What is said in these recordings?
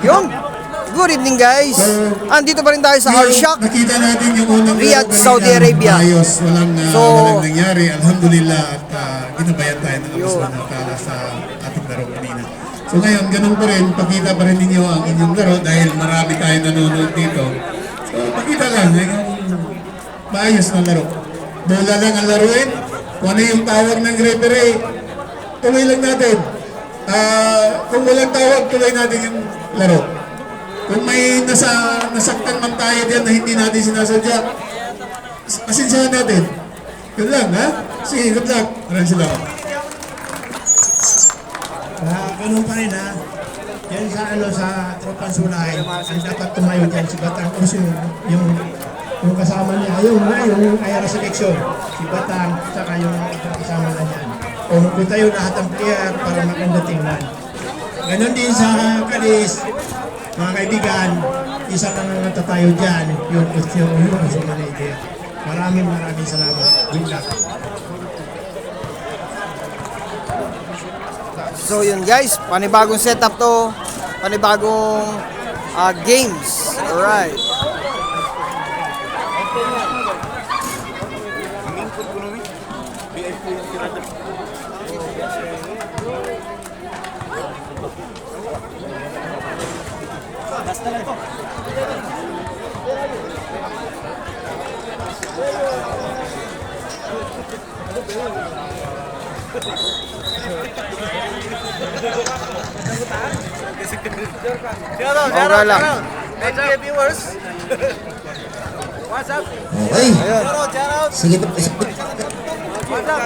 Yun. Good evening guys. Andito pa rin tayo sa Arshak, Nakita natin yung unang Riyadh, laro Saudi kanina, Arabia. Maayos, walang nangyari. Alhamdulillah at ginabayan tayo ng Allah subhanahu wa ta'ala sa ating laro kanina. So ngayon, ganun pa rin, pakita pa rin ninyo ang inyong laro dahil marami tayo nanonood dito. So pakita lang, maayos na laro. Bola lang ang laruin. Kung ano yung tawag ng referee, tuloy lang natin. Kung walang tawag, tuloy natin yung laro. Kung may nasaktan man tayo diyan na hindi natin sinasadya, pasensyahan natin. Yun lang, ha? Sige, good luck. Maraming salamat. Ganun pa rin ha. Yan sa Tropang Sulay, ang dapat tumayo dyan si Batang Uso, yung kasama niya, yung Ayara selection, si Batang, saka yung kasama na dyan. O magpuntayo lahat ng player para maganda tingnan. Ganon din sa Kalis, mga kaibigan, isa lang ang natatayo dyan, yung Uso manager. Maraming salamat. Good luck. So yun guys, panibagong setup to, panibagong games. Alright. Okay lang. viewers. What's up? Okay. Sige po. What's up?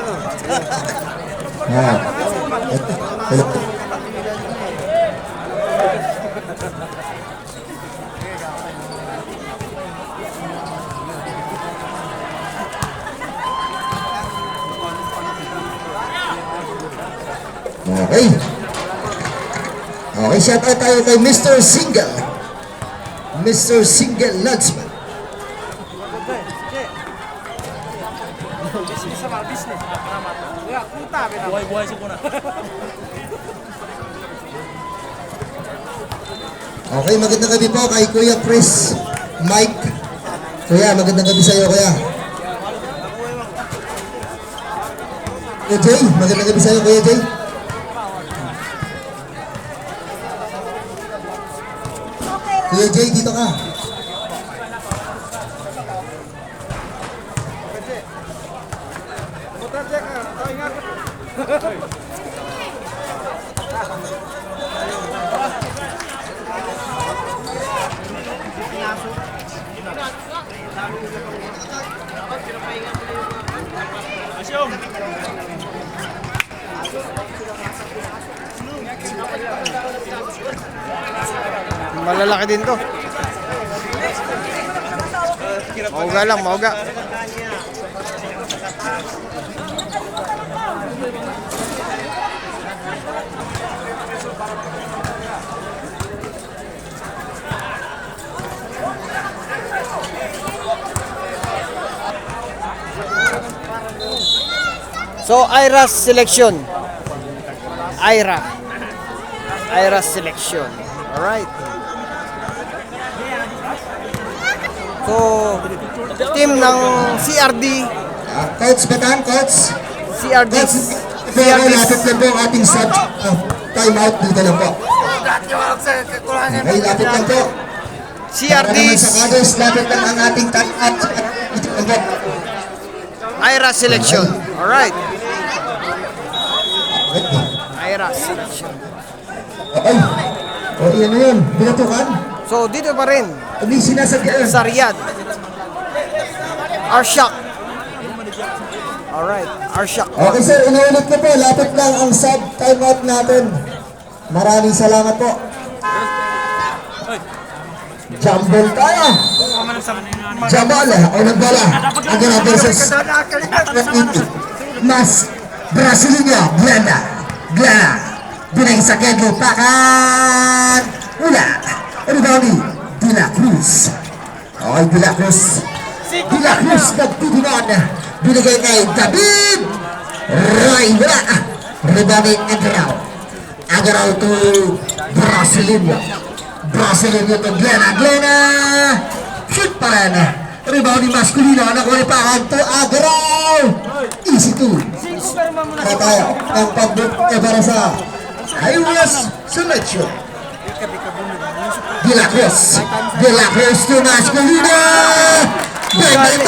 Okay. Okay, shout out tayo kay Mr. Single. Mr. Single Ladsman. Business sama business. Ya, kuta bina. Buhay si kuna. Okay, magandang gabi po kay Kuya Chris Mike. Kuya, magandang gabi sa iyo, Kuya. Kuya Jay, magandang gabi sa iyo, Kuya Jay. Kuya Jay, dito ka. Malalaki din to. Mauga lang, mauga. So, Ira's selection. Ira's selection. Alright. So, team ng CRD. Coach Batan, Coach. CRD. Pero lapit lang po ang ating sub. Time out dito lang po. Okay, lapit lang po. Para naman sa CRD. others, lapit lang ang ating time out. Dito lang po. Ira selection. Alright. Ira selection. Okay. O, yan na yun. Binatukan. So, dito pa rin Hindi sinasadya. sa Riyadh. Arshak. Alright, Arshak. Okay sir, inuulit ko po. Lapit lang ang sub time out natin. Maraming salamat po. Jumble tayo. Jabal, unang bola. Agara versus Mas Brasilia, Glenda. Binay sa Kedlo, Pakan. Ula. Rebound De La Cruz. Okay, De La Cruz. De La Cruz nagtitinon. Binigay kay David Rivera. Rebound Agaraw to Brasilia. Brasileño to Glenna. Shoot pa rin. Rebound ni Masculino. Nakuha ni Pakanto. Agaraw. Easy two. Patay ang pagbuk para sa Iwas Selection. De La Cruz to Masculino. Bang!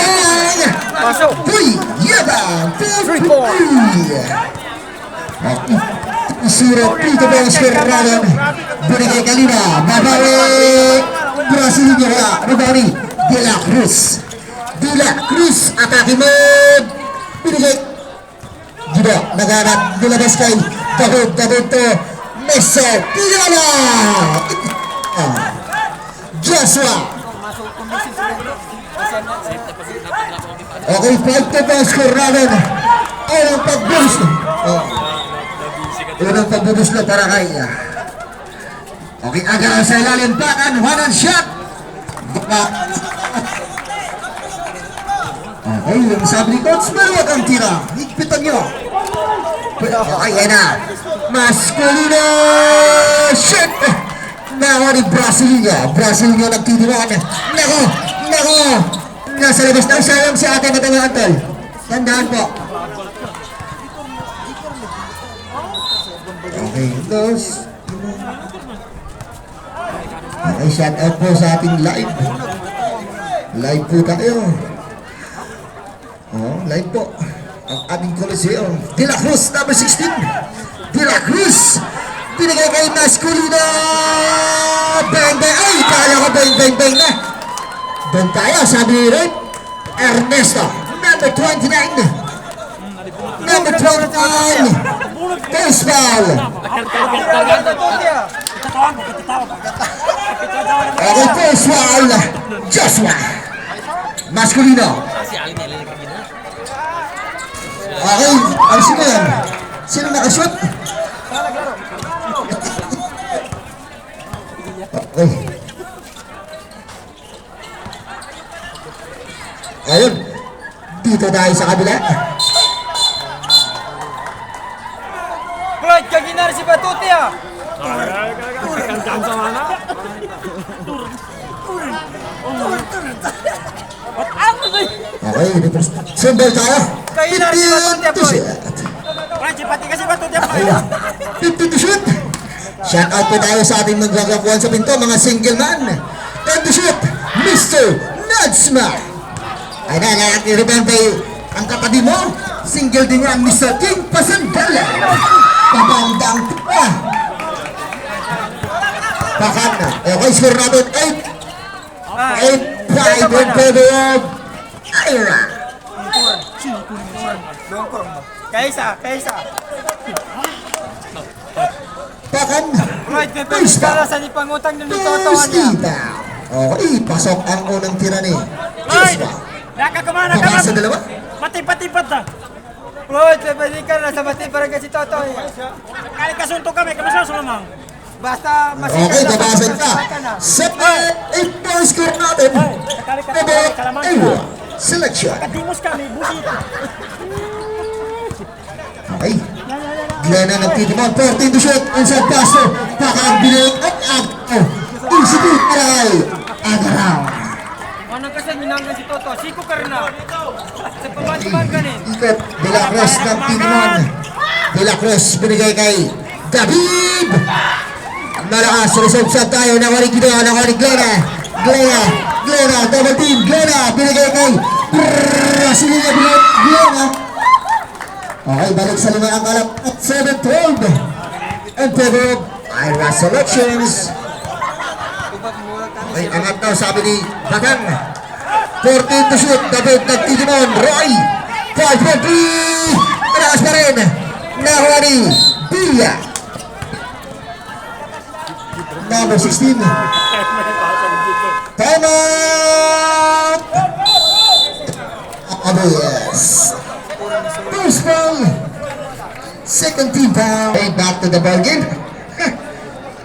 Pasok. Uy! Yabang! 3 point. Surat Pito Bang Square Binigay kanina. Babawi Brasileño. Rebound De La Cruz. Atake mode. Binigay. Gido. Naghanap. Nilabas kay David to Mesa Piala. Joshua. Okay, 5 to bang score namin. Unang pag-boost. Unang pag-boost na para kay okay, agad sa ilalim pakan. One and shot. Okay, yung sabi ni Coach, maluwag ang tira. Higpitan nyo. Okay, yan na. Masculino. Shot. Nawa ni Brasileño nagtitiwan. Nako. Nasa labas na sayang si ating katangahan tol. Tandaan po. Okay, close. Okay, shout out po sa ating live. Live po tayo. Oh, live po. Ang ating Coliseum. De La Cruz, number 16. De La Cruz. Pinigay kay Masculino. Bang! Ay, kaya ko bang na. Doon tayo, sabi ni Rick Ernesto, number 29. Number 29. Baseball. Okay, baseball. Joshua. Masculino. Okay, ang sino yan? Sino nakashoot? Okay. Ayun, dito tayo sa kabila. Floyd, kaginar si Batuti ah. Okay, sembol tayo. Kaginar si Batuti ah, Floyd. Pati kasi ba ito dyan? Ayan, 50 to shoot. Shout out po tayo sa ating magkakakuhan sa pinto, mga single man. 10 to shoot, Mr. Nadsma. Ay na, i-rebound tayo ang katabi mo. Single din yan, Mr. King Pasandala. Pabandang pa. Pakan na. Okay, score natin 8. 8-5 in favor of Ira. Kaisa. Pakan. Floyd, may pagkala sa ipangutang ng nitotoan niya. Okay, pasok ang unang tira ni Joshua. Nakakamana ka Pabasa dalawa. Pati-pati-pat na. Floyd, may balikan na sa mati para kasi Totoy. Kali kasunto kami, kamasas lamang. Basta Okay, masika babasan ka. Set 8 points score natin. About Ira. Selection. Kadimos kami, busit. Okay. Glenna nagtitimon. 14 to shoot. Inside passer. Pakang binig. At institute aray. Agaraw. Anong kasi minanggan si Toto? Siko ka rin na. Sa pabaliman ganin. Ikot. De La Cruz nagtitimon. De La Cruz binigay kay David. Malakas. Reception tayo. Nawarig dito. Nawarig Glenna. Glenna. Double team. Glenna. Binigay kay Brasileño. Glenna. Okay, balik sa lima ang kalap at 7-12. And favor of Ira Selections. Okay, angat daw sabi ni Batang. 14 to shoot. David nagtitimon. Roy. 5-3. Malakas pa rin. Nakuha ni Billa. Number 16. Time out. Yes. First ball. Second team foul. Okay, back to the ball game.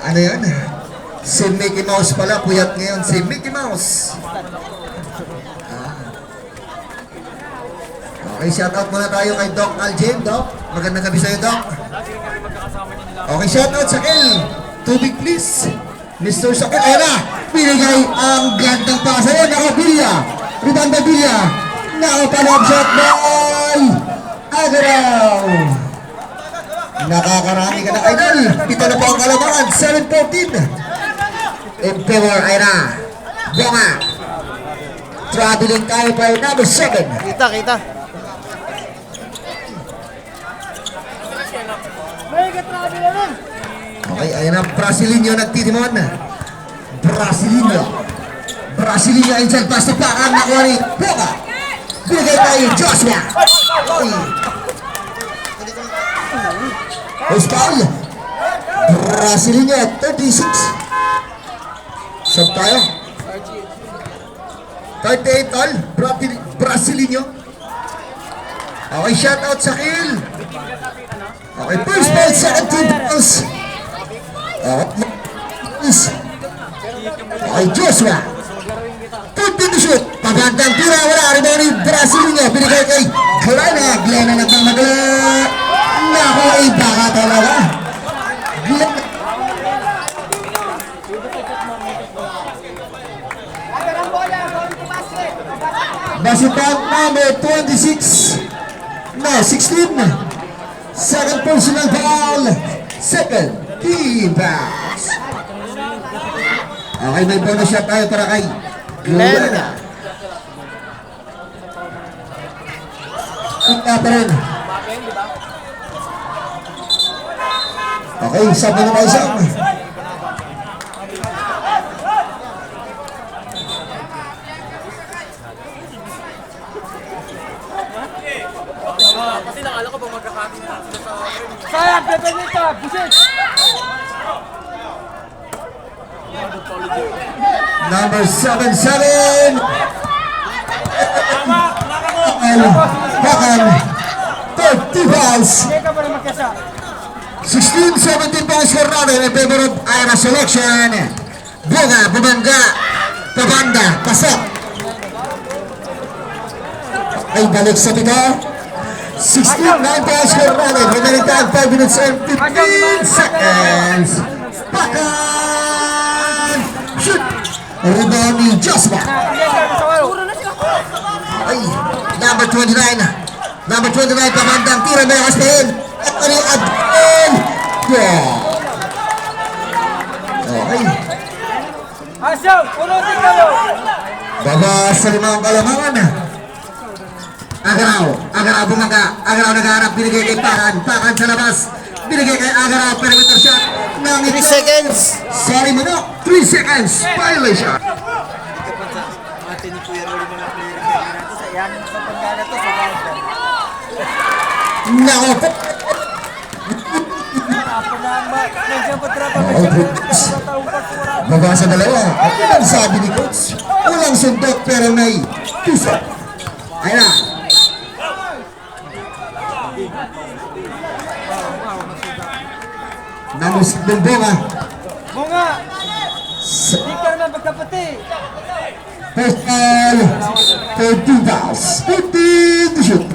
Ano yan? Si Mickey Mouse pala, puyat ngayon. Si Mickey Mouse. Okay, shoutout muna tayo kay Doc Aljen. Doc, magandang gabi sa'yo, Doc. Okay, shoutout sa L. Tubig please. Mr. Sakit, ayun na. Binigay ang gandang pasa yun. Nako, Villa. Ribanda Villa. Nako, palab shot by Agaraw. Nakakarami ka na, idol. Pito na po ang kalamangan. 7-14. In favor, ayun na. Bunga. Traveling tayo pa yung number 7. Kita, kita. Okay, ayan ang Brasileño nagtitimon. Brasileño ay dyan. Basta pa ang nakuha ni Boga. Binigay tayo Joshua. Oy. Host foul. Brasileño 36. Sab tayo. 38 all. Brasileño. Okay, shout out sa kill. Okay, first ball, second team balls. Okay, Joshua. Puntin to shoot. Pagandang tira, wala. Rebound ni Brasileño. Binigay kay Glena. Glena nagmamagala. Naku, ay baka talaga. Glena. Basitan number 26. No, 16. Second personal foul. Second team fouls. Okay, may bonus shot tayo para kay Glena. Kita pa rin. Okay, sabi na tayo siyang. Kasi nakala ko ba magkakati na sila sa... Sayang, pepe nito. Busit. Number 7-7. Bakan. 30 fouls. Hindi ka pa rin magkasa. 16-17 points for Ronald in favor of Ira selection. Bunga, bumangga, pabanda, pasok. Ay balik sa pito. 16-9 points for Ronald. Remaining time 5 minutes and 15 seconds. Bakan. Shoot. Rebound ni Joshua. Ay, number 29. Number 29, pabandang tira, may kaspahin. At ano yung Abdel? Okay. Asyaw, unutin kayo. Baba sa limang kalamangan. Agaraw bumaga. Agaraw nagharap, binigay kay Pakan. Pakan sa labas. Binigay kay Agaraw, perimeter shot. 3 seconds. Sorry mo no, 3 seconds. Violation. Mati ni Kuya Rolly mga player natin sa iyan sa pagkana to sa bawah. Nako po. Apa naman? Nandiyan pa trapa. Nandiyan pa taong pagkura. Baba sa dalawa. At yun ang sabi ni Coach. Walang sundot pero may puso. Ayun na. Namus Bumbonga. Bunga. Hindi ka naman magkapati. First ball. 13 fouls. 15 to shoot.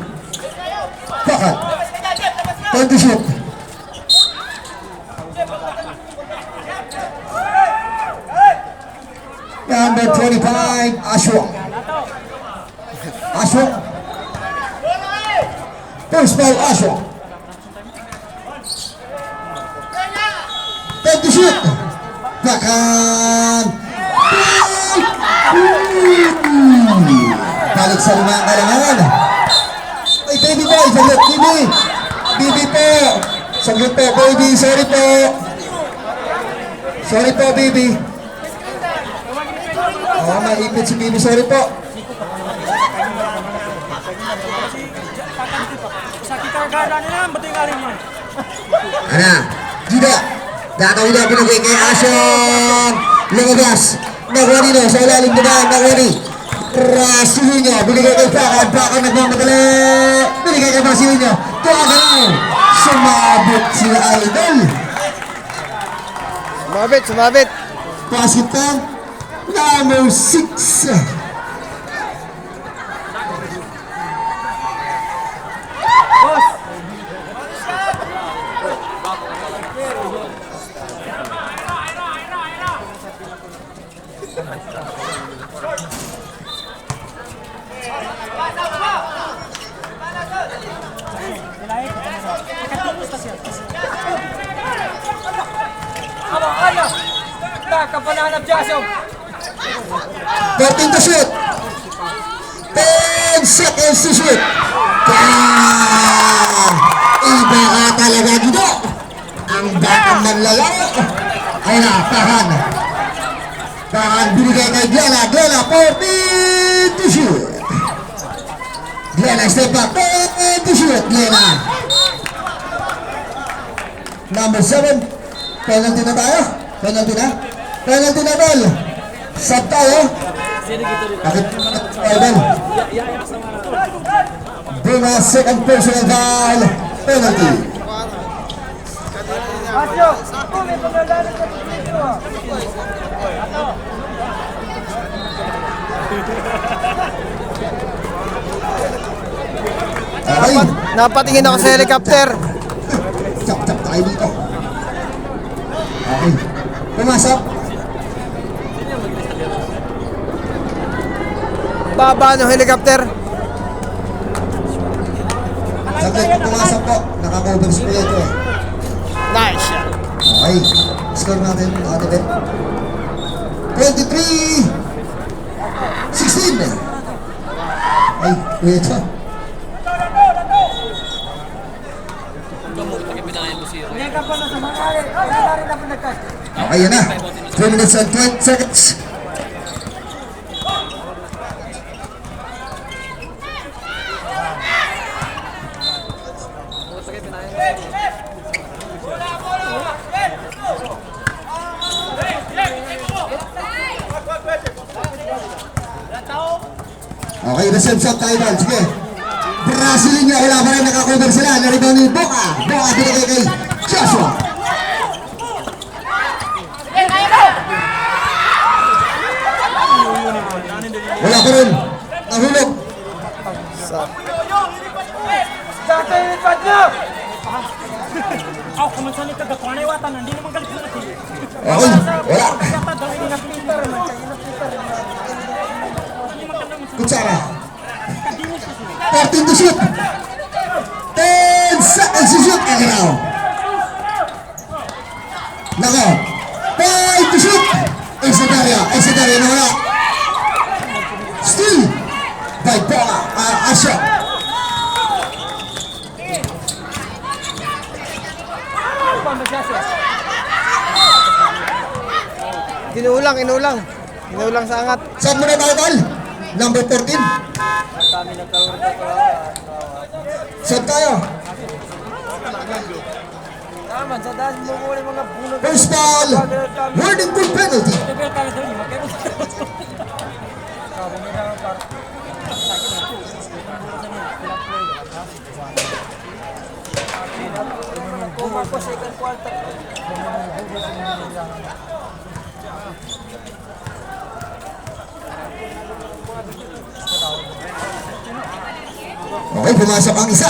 Pakat. 10 to shoot. Number 25, Ashwa. Ashwa. First ball, Ashwa. 10 to shoot. Bakan. Balik sa limang kalangan. Ay, baby boy, sagot, baby. Baby po. Sagot po, baby. Sorry po. Sorry po, baby. Oo, maipit si baby. Sorry po. Sakit kargada nila. Ba't yung galing mo? Ana, Gida. Nakawila pinagay kay Asyong. Lumabas. Nakuha nino sa ilalim na daan. Nakuha ni Brasileño. Binigay kay Pakan. Pakan nagmamadali. Binigay kay Brasileño. Tuwagalaw. Sumabot sila idol. Sumabit. Basket time. Number 6. Ano? Kapananap Jason. 14 to shoot. 10 seconds to shoot. Iba ka talaga dito. Ang batang manlalaro. Ayun na, tahan. Tahan binigay kay Glenna. Glenna, 14 to shoot. Glenna, step back. 10 to shoot. Glenna. Number 7. Penalty na tayo. Penalty na. Penalty na ball. Sub tayo. Bakit? Ball. Buma, second personal foul. Penalty. Asyo, may paglalaro ka dito. Okay. Napatingin ako sa helicopter. Tap-tap tayo dito. Okay. Pumasok. Baba ng helicopter. Saglit, pumasok po. Nakakover si Kuya ito eh. Nice shot. Okay. Score natin mga kapatid. 23-16. Ay, Kuya ito. Hindi ka pa na sa mga ari. Wala rin ako nagkas. Okay, yan na. 2 minutes and 20 seconds. Okay, reserve shot tayo doon. Sige. Brazilian niya, wala pa rin nakakover sila. Naribaw ni Boca. Boca binigay kay Joshua. Wala pa rin. Nahulog. Dati yung ipad nyo! Ako kung saan ito gakuanay watan, hindi naman galit naman ito. Okay, wala. Kutsara. 14 to shoot. 10 seconds to shoot. Agaraw. Nako. 5 to shoot. Exedaria na wala. Still. By Bola. Asya. Inulang sa angat. Saan mo na tayo, Tal? Number 14. Saan tayo? Naman, sa daan mo muli mga puno. First foul. Warning full penalty. Bumako second quarter. Okay, pumasok ang isa.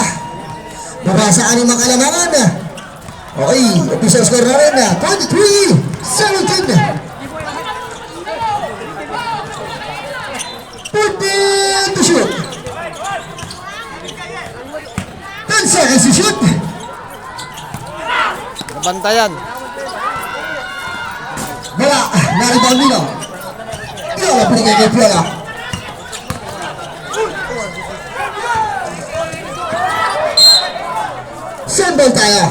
Babasa ang limang kalamangan. Okay, official score na rin. 23-17. 14 to shoot. 10 seconds to shoot. Nabantayan. Wala, naribang nilo. Piola, binigay kay Piola. Sandball tayo.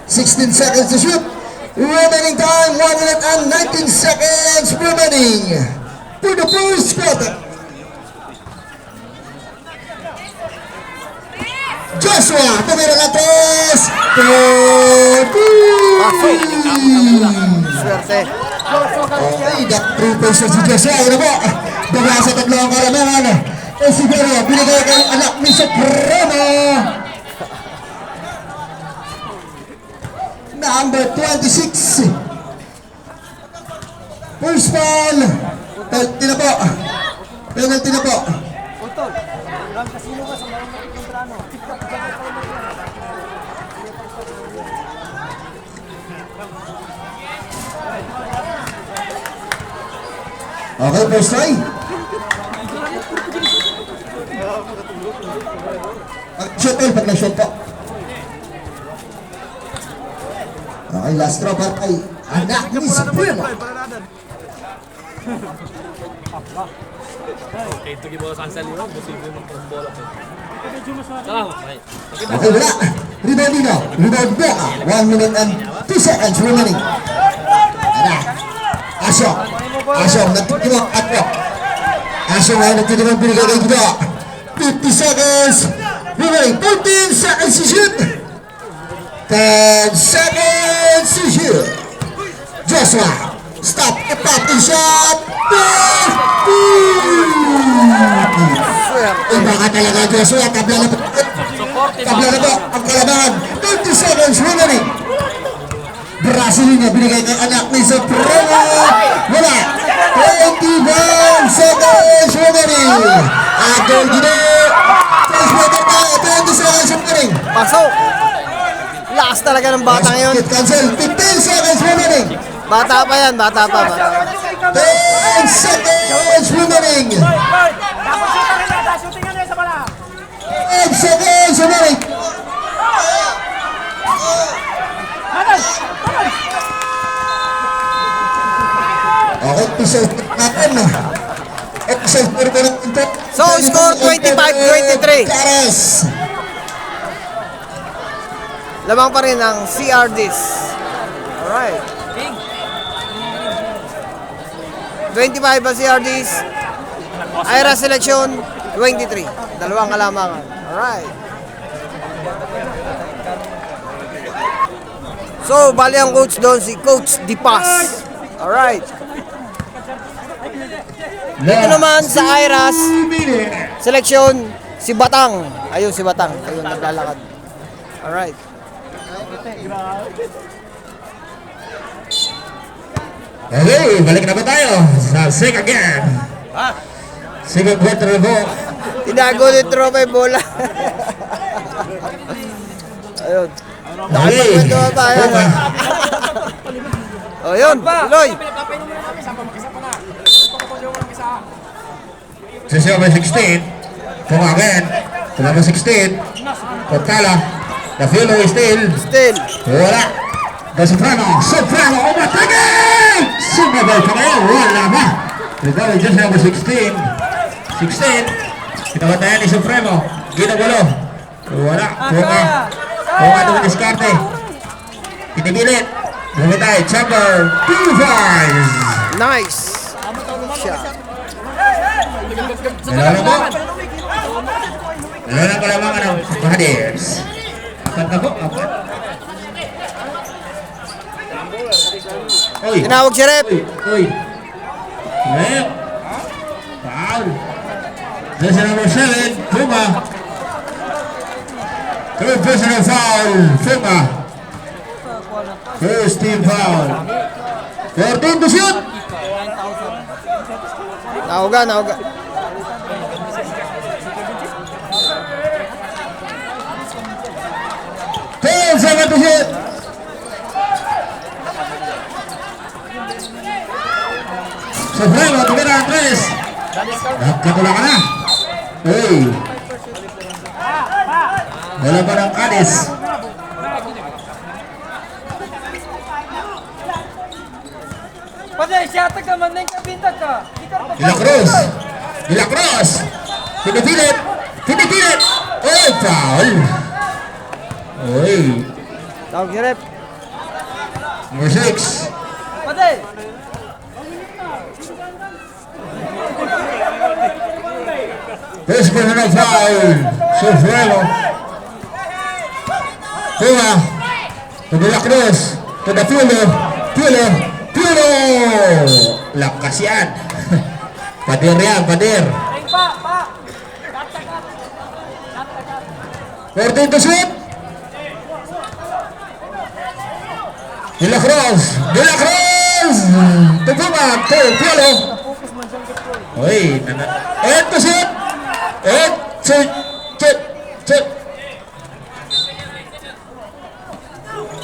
16 seconds to shoot. Remaining time, 1 minute and 19 seconds remaining. For the first quarter. Joshua, tumira na 3. Swerte. Okay, that trooper siya si Joshua. Ano po? Daga sa tatlo ang karamangan. Siguro, binigay kay anak ni Soprano. Number 26. First foul. Penalty na po. Penalty na po. Utol, lang kasino ka sa mga kontrano. Okay, first try. Shoot all pag nag-shoot po. Okay, last throw para kay anak ni Supremo. Okay, wala. Rebound dito. Rebound Boca. 1 minute and 2 seconds remaining. Anak. Asyong. Asyong, nagtitimang at po. Asyong ay nagtitimang binigay kay Gudo. 50 seconds. Remaining 14 seconds to shoot. 10 seconds to shoot. Joshua. Stop the popping shot. Iba ka talaga Joshua. Tabla na po. Tabla na po ang kalabahan. 20 seconds remaining. Brasilia binigay kay anak ni Supremo. Wala. 21 seconds remaining. Agol Gudo. 20 seconds remaining. Pasok! Lakas talaga ng bata ngayon. Hit cancel. 15 seconds remaining. Bata pa yan, bata pa. 10 seconds remaining. 10 seconds remaining. Okay, episode natin na. Episode natin. So, score 25-23. Clares. Lamang pa rin ang CR Dis. Alright. 25 ang CR Dis. Ira Selection 23. Dalawang kalamangan. Alright. So, bali ang coach doon si Coach Dipas. Alright. Dito naman sa Iras Selection si Batang. Ayun si Batang. Ayun naglalakad. Alright. Okay, balik na ba tayo sa second game? Second quarter po. Tinago ni Tropa yung bola. Ayun. Okay. Nakapagpento tayo. O yun, tuloy. Sa number 16, Pumagan. Sa number 16, Portala. The fielder is Still. wala. The Soprano, umatagay! Sumabay pa kayo, wala ba? Rebound just number 16. 16, pinakatayan ni Supremo. Ginagulo. Wala, Punga dumidiskarte. Pinipilit. Bumitay, Chamber, 2-5. Nice. Shot. Dalawa po. Dalawa pala mga Paders. Apat na po, apat. Oy. Tinawag si Rep. Oy. Rep. Foul. This is number 7, Puma. Third personal foul, Puma. First team foul. 14 to shoot. Nauga. 10-7 to shoot. Supremo, tumira ang 3. Nagkatula ka na. Uy. Wala pa ng Anis. Pwede, siyatag ka man na yung kabindag ka. De La Cruz. Pinipilit. Uy, foul. Uy. Tawag si Rep. Number 6. Pwede. First personal foul. Supremo. Puma. To De La Cruz. To the fielder. Lakas yan. Pader yan, pader. 14 to shoot. De La Cruz. To Puma. To Piolo. Uy, to shoot. Shoot.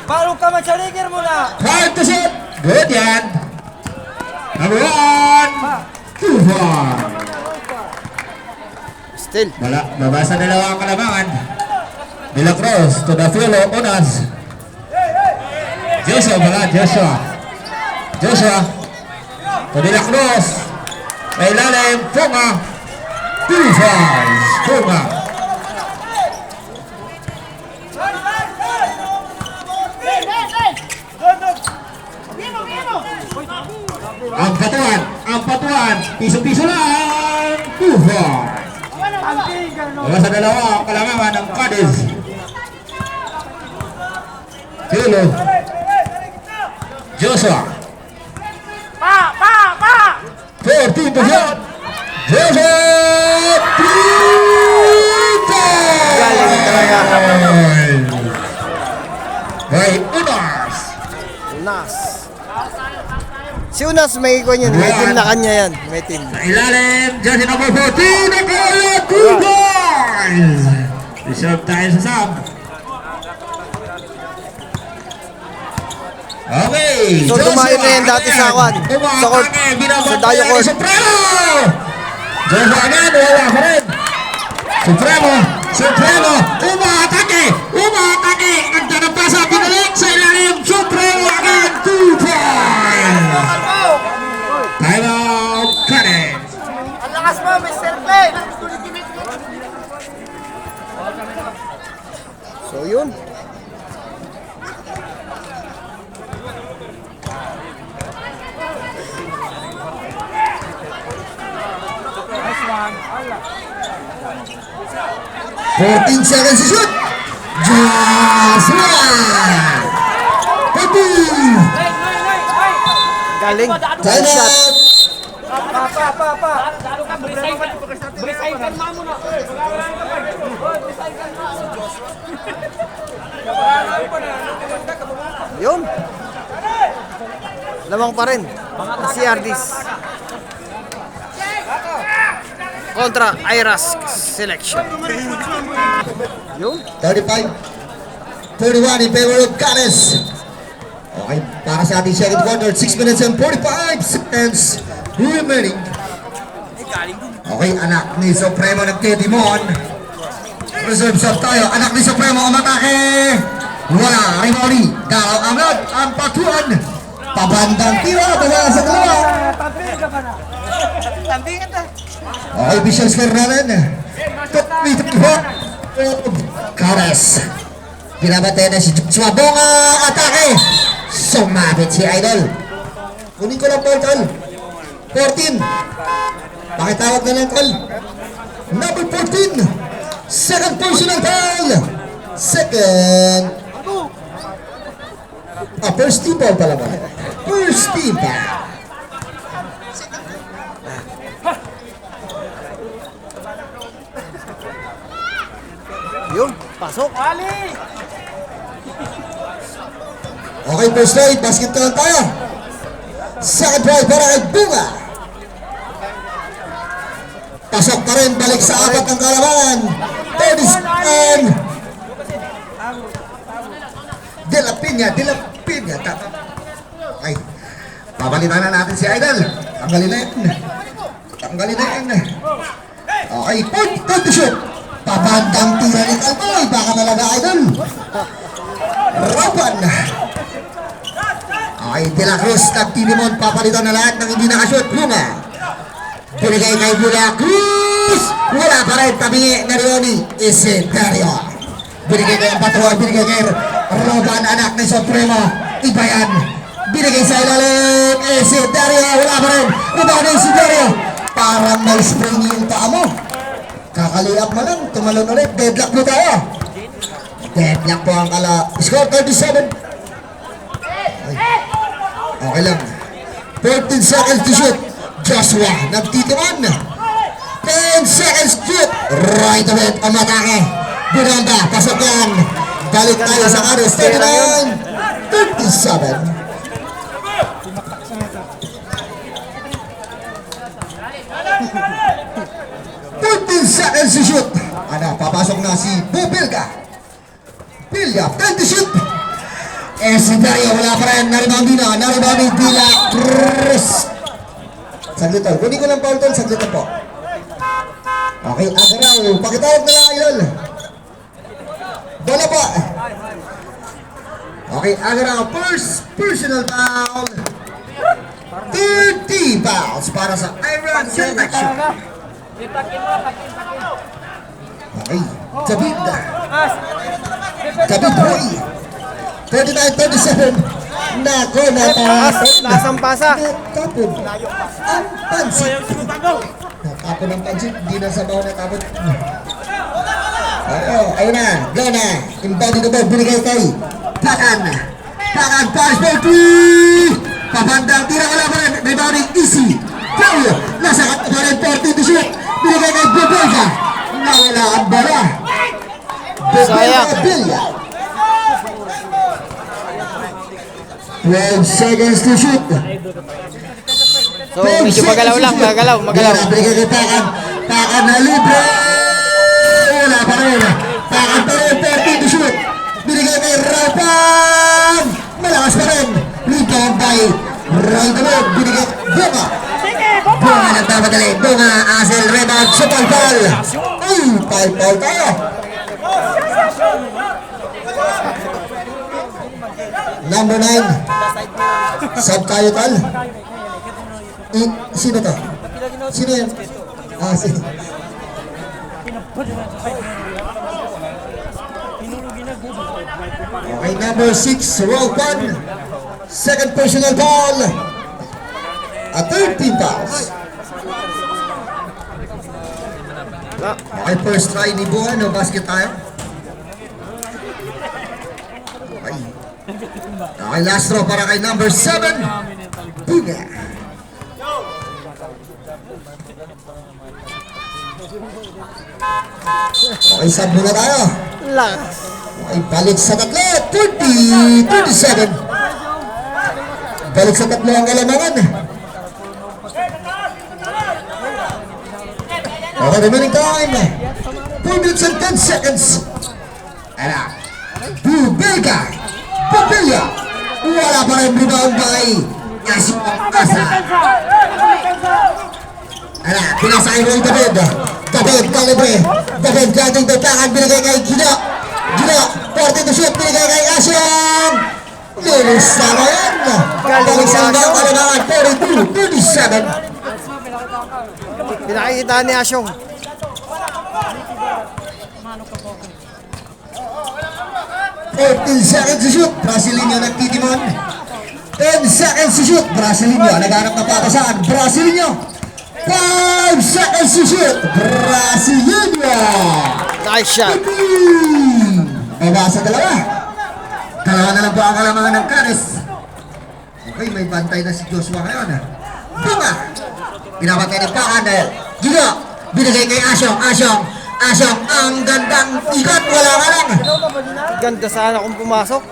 Paano ka man-charigir mo na? 5 to shoot. Good yan. Number 1. Still. Baba sa dalawang kalamangan. De La Cruz to the field, Unas. Joshua to De La Cruz. May lalim, Funga. 2 fouls, Funga. Ang patuan, piso-piso lang, 2 fouls. Wala sa dalawa, kalangaman ng Cadiz. Kilo. Joshua. 14 to shot. Joshua. Galing talaga. Hey, Unas. Unas. Si Unas may kanya yan. May team na kanya yan. May team. Sa ilalim, jersey number 14. Nakaya, 2 goals. Reserve tayo sa sub. Okay. So, dumayo na yan dati sa Kwan. Sa court. Sa Dayo Court. Supremo! Joshua agad, wala pa rin. Supremo! Umaatake! Ganda ng pasa, binalik sa ilalim. Supremo agad, 2 points! Time out, Cadiz. Ang lakas mo, Mr. Play! So, yun. Nice 14 seconds to shoot. Joshua. 14. Galing. Time Shot. out. Recycle mo na! Yun. Lamang pa rin. Si Ardis. Kontra Iras selection. Yun. 35-41 in favor of Cadiz. Okay, para sa ating second quarter, 6 minutes and 45 seconds remaining. Okay, anak ni Supremo nagtitimon. Reserve shot tayo. Anak ni Supremo umatake. Wala, Rimoli. Dalaw agad ang patuan. Pabandang tira, bala sa dalawa. Okay, visual score natin. Cadiz. Binabatay na si Joshua. Bonga, atake. Sumabit si Idol. Kunin ko lang po, Tol. 14. Pakitawag na lang, Tol. Number 14. Second personal foul. Second. First team foul pala ba? First team foul. Yun. Pasok. Okay, first slide. Basket ka lang tayo. Second drive para kay Bunga. Pasok pa rin. Balik sa apat ng kalamangan. 30 and De La Piña. Okay. Pabalitan na natin si Idol. Tanggalin na yan. Okay, point to shoot. Pabandang tira ni Kalboy. Baka talaga, Idol. Rapan. Okay, De La Cruz. Nagtinimon. Papalitan na lahat ng hindi nakashoot. Bunga. Binigay kay De La Cruz. Wala pa rin. Tabingi na Leoni. Isendario. Binigay kay ang patuwa. Binigay kay Roban, anak ni Supremo. Iba yan. Binigay sa ilalim. Isendario. Wala pa rin. Rebound ni Isendario. Parang may spring yung paa mo. Kakaliap mo lang. Tumalon ulit. Deadlock mo tayo. Deadlock po ang score 37. Okay lang. 14 seconds to shoot. Joshua nagtitiman. 10 seconds shoot. Right away ang atake. Binanda. Pasok yan. Balik tayo sa Cadiz. 39. 37. Seconds to shoot. Papasok na si Bubilga. Pilya, 10 to shoot. Si Dario, wala pa rin. Naribound din na. Naribound din Bila Cruz. Saglit tol. Kunin ko lang foul tol. Saglit na po. Okay, Agaraw. Pakitawag na lang idol. Bola po. Okay, Agaraw. First personal foul. 30 fouls para sa Iron Selection. Okay, David. David Roy. 39-37. Nako, Nasampasa. natapon. Ang pansit. Natapon ang pansit. Hindi na sabaw natapon. Ayun na. Glona. Embodied na ba? Binigay kay Pakan. Pakan. Pass ball 3. Pabandang tira ka lang pa rin. Rebounding easy. Foul. Nasa kat pa rin 40 to shoot. Binigay kay Bobelka. Nawala ang bara. Sayang. Bobelka. 12 seconds to shoot. So, medyo magalaw lang. Magalaw. Binigay kay Pakan. Pakan na libre. Wala pa rin. Pakan pa rin 40 to shoot. Binigay kay Rapan. Malakas pa rin. Rebound by Roy Damog. Binigay Bunga. Bunga nagpapadali. Bunga Asel rebound. Super foul. Ay, foul tayo. Number 9. Sub tayo tal. Sino to? Sino yan? Sino? Okay, number 6, roll 1. Second personal foul. 13 fouls. Okay, first try ni Buwan. No basket tayo. Okay, last throw para kay number 7. Buga. Okay, sub muna tayo. Lakas. Okay, balik sa tatlo. 30-37. Balik sa tatlo ang kalamangan. Okay, remaining time. 4 minutes and 10 seconds. Ala. Bubelka. Bubelya. Wala pa rin rebound by Yasik Asa. Ala, pinasa kay Roy David. David, kalibre. David, gating tapakan, binigay kay Gino. Gino, 40 to shoot, binigay kay Asyong. Linis na ba yan? Balik sa ibang kalamangan, 42-37. Pinakikita ni Asyong. 14 seconds to shoot, Brasileño nagtitimon. 10 seconds to shoot, Brasileño naghanap ng papasahan, Brasileño. 5 seconds to shoot, Brasileño. Nice shot. Sa dalawa. Dalawa na lang po ang kalamangan ng Caris. Okay, may bantay na si Joshua ngayon. Bunga. Pinapatay ng Pakan. Gino, binigay kay Asyong. Asyong, ang gandang ikot. Wala ka lang. Ganda sana kung pumasok.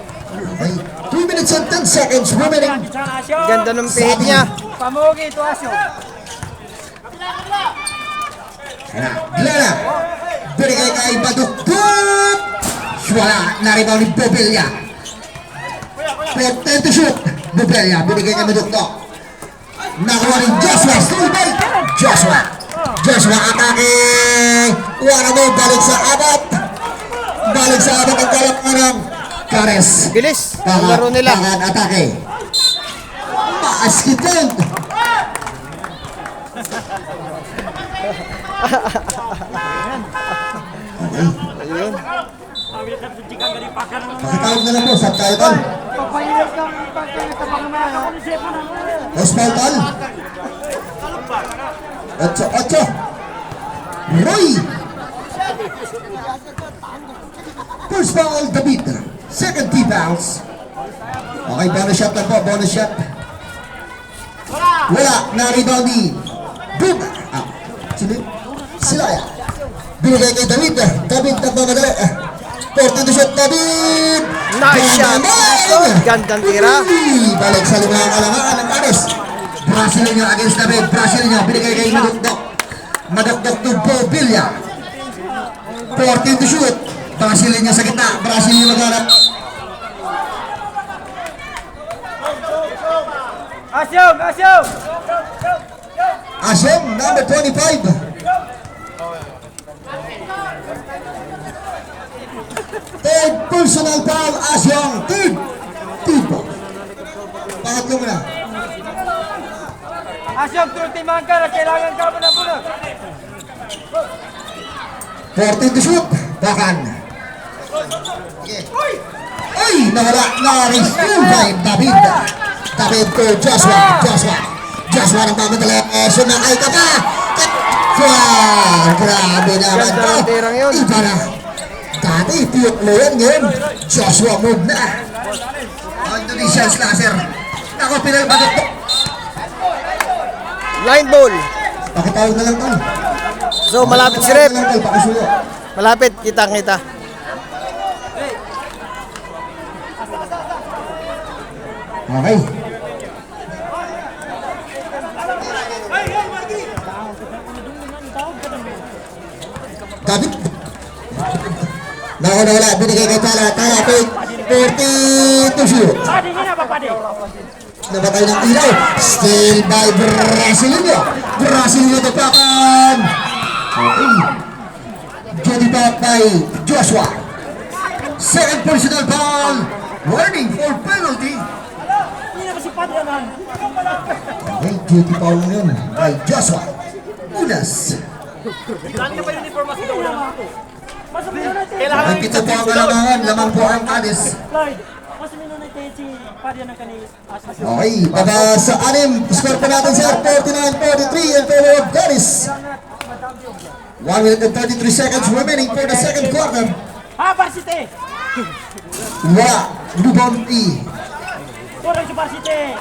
Okay, 2 minutes and 10 seconds remaining. Ganda ng pihit niya. Pamugi ito, Asyo. Glena, binigay kay Badukduk. Wala, naribaw ni Bobelya. 10 to shoot. Bobelya, binigay kay Badukduk. Nakuha ni Joshua, still bait. Joshua atake. Wala mo, balik sa abat. Ang kalamangan ng Caris. Bilis. Ang laro nila. Pakan atake. Basket point. Ayun. Pakitawag na lang po, sub tayo tol. Osmal tol. 8. Roy. First foul, David. Second team fouls. Okay, bonus shot lang po, bonus shot. Wala, na-rebound ni Boom. Silaya. Binigay kay David. David nagmamadali. 40 to shot, David. Nice shot. Gandang tira. Balik sa lumang kalamangan ng Caris. Brasileño against David. Brasileño, binigay kay Madukdok. Madukdok to Bobelya. 14 to shoot. Brasileño sa gitna. Brasileño magharap. Asyo! number 25. Third personal foul, Asyong. Third foul. Pangatlo mo na. Asyong, tultimahan ka na. Kailangan ka mo na punot. 14 to shoot. Bakan. Sige. Ay, nawala. Na-refill by David. David to Joshua. Joshua ng mamadali. Sumakay ka pa. Grabe naman to. Ganda ng tirang yun. Iba na. Dati, piyok mo yan ngayon. Joshua move na. Indonesian slasher. Nako, pinalbagot po. Line ball. Pakitawag na lang to. So, malapit si Rep. Pakisuyo. Malapit, kitang-kita. Okay. David. Nawala, binigay kay Tala. Tala, 40 to shoot. Padi, hindi na ba padi? Nabatay ng ilaw. Still by Brasileño. Brasileño tapakan. Okay. Jadi back by Joshua. Second personal foul. Warning for penalty. Hindi na ba si Padi naman? Okay, duty foul na yun by Joshua. Unas. Saan ka pa uniform mas ito? Mas minunay Ay, pito po ang alamangan. Lamang po ang alis. Lloyd, mas minunay si Padi ng kanil. Okay, baba sa anim. Score pa natin sir. 49-43 in favor of Garis. 1 minute and 33 seconds remaining for the second quarter. Ha, Varsity! Wala. Rebound E. Puro si Varsity!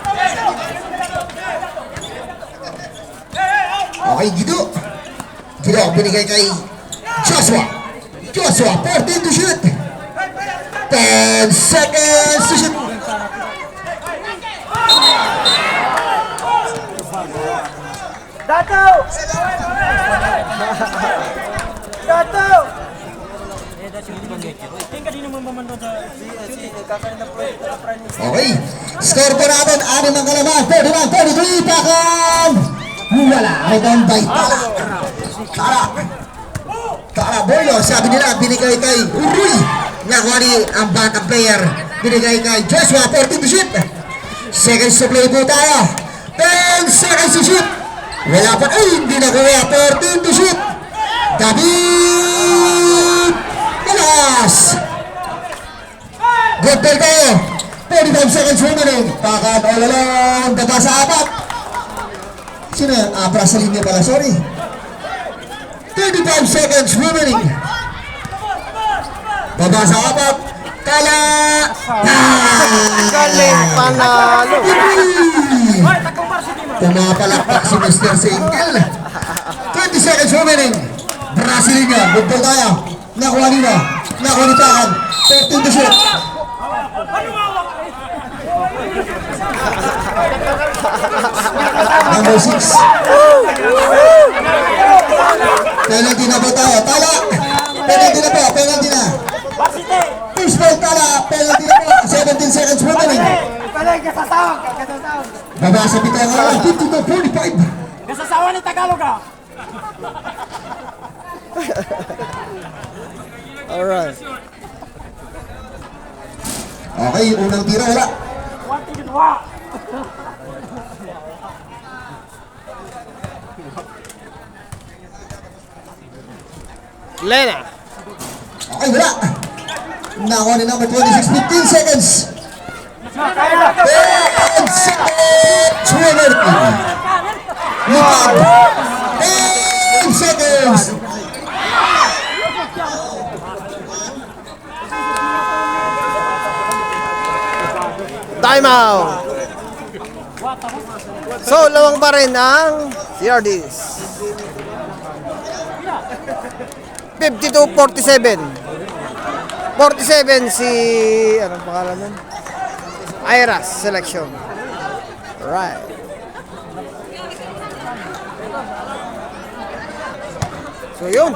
Okay, Gido. Gido, binigay kay Joshua. Joshua, 14 to shoot. 10 seconds to shoot. Dato! Dato! Tingka din naman mamandun sa... Okay, score po natin. 6 ang kalaman. 41-43. Pakan. Wala. Rebound by Tala. Tala Boyo. Sabi nila, binigay kay Uruy. Nakuha ni ang backup player. Binigay kay Joshua. 14 to shoot. Seconds to play po tayo. 10 seconds to shoot. Wala pa. Ay, hindi nakuha. 14 to shoot. David Malas. Good ball tayo. 45 seconds remaining. Pakan all alone. Baba sa apat. Sino yan? Brasileño pala. Sorry. 35 seconds remaining. Baba sa apat. Tala. Galing panalo. Pumapalakpak si Mr. Single. 20 seconds remaining. Brasileño. Good ball tayo. Nakuha nila. Nakuha ni Pakan. 13 to shoot. Number 6. Penalty na po tayo. Tala. Penalty na po. Penalty na. Varsity! First ball Tala. Penalty na po. 17 seconds remaining. Baba sa pitong alam. 50 to 45. Nasasawa ni Tagalog ah! Alright. Okay, unang tira wala. Wati yun, wa! Lena. Okay, wala. Nakuha ni number 26. 15 seconds. 10 seconds remaining. Lipad. 10 seconds. Time out. So, lawang pa rin ang CRDs. 52-47. 47 si... Anong pangalan nun? Iras selection. Right. So, yun.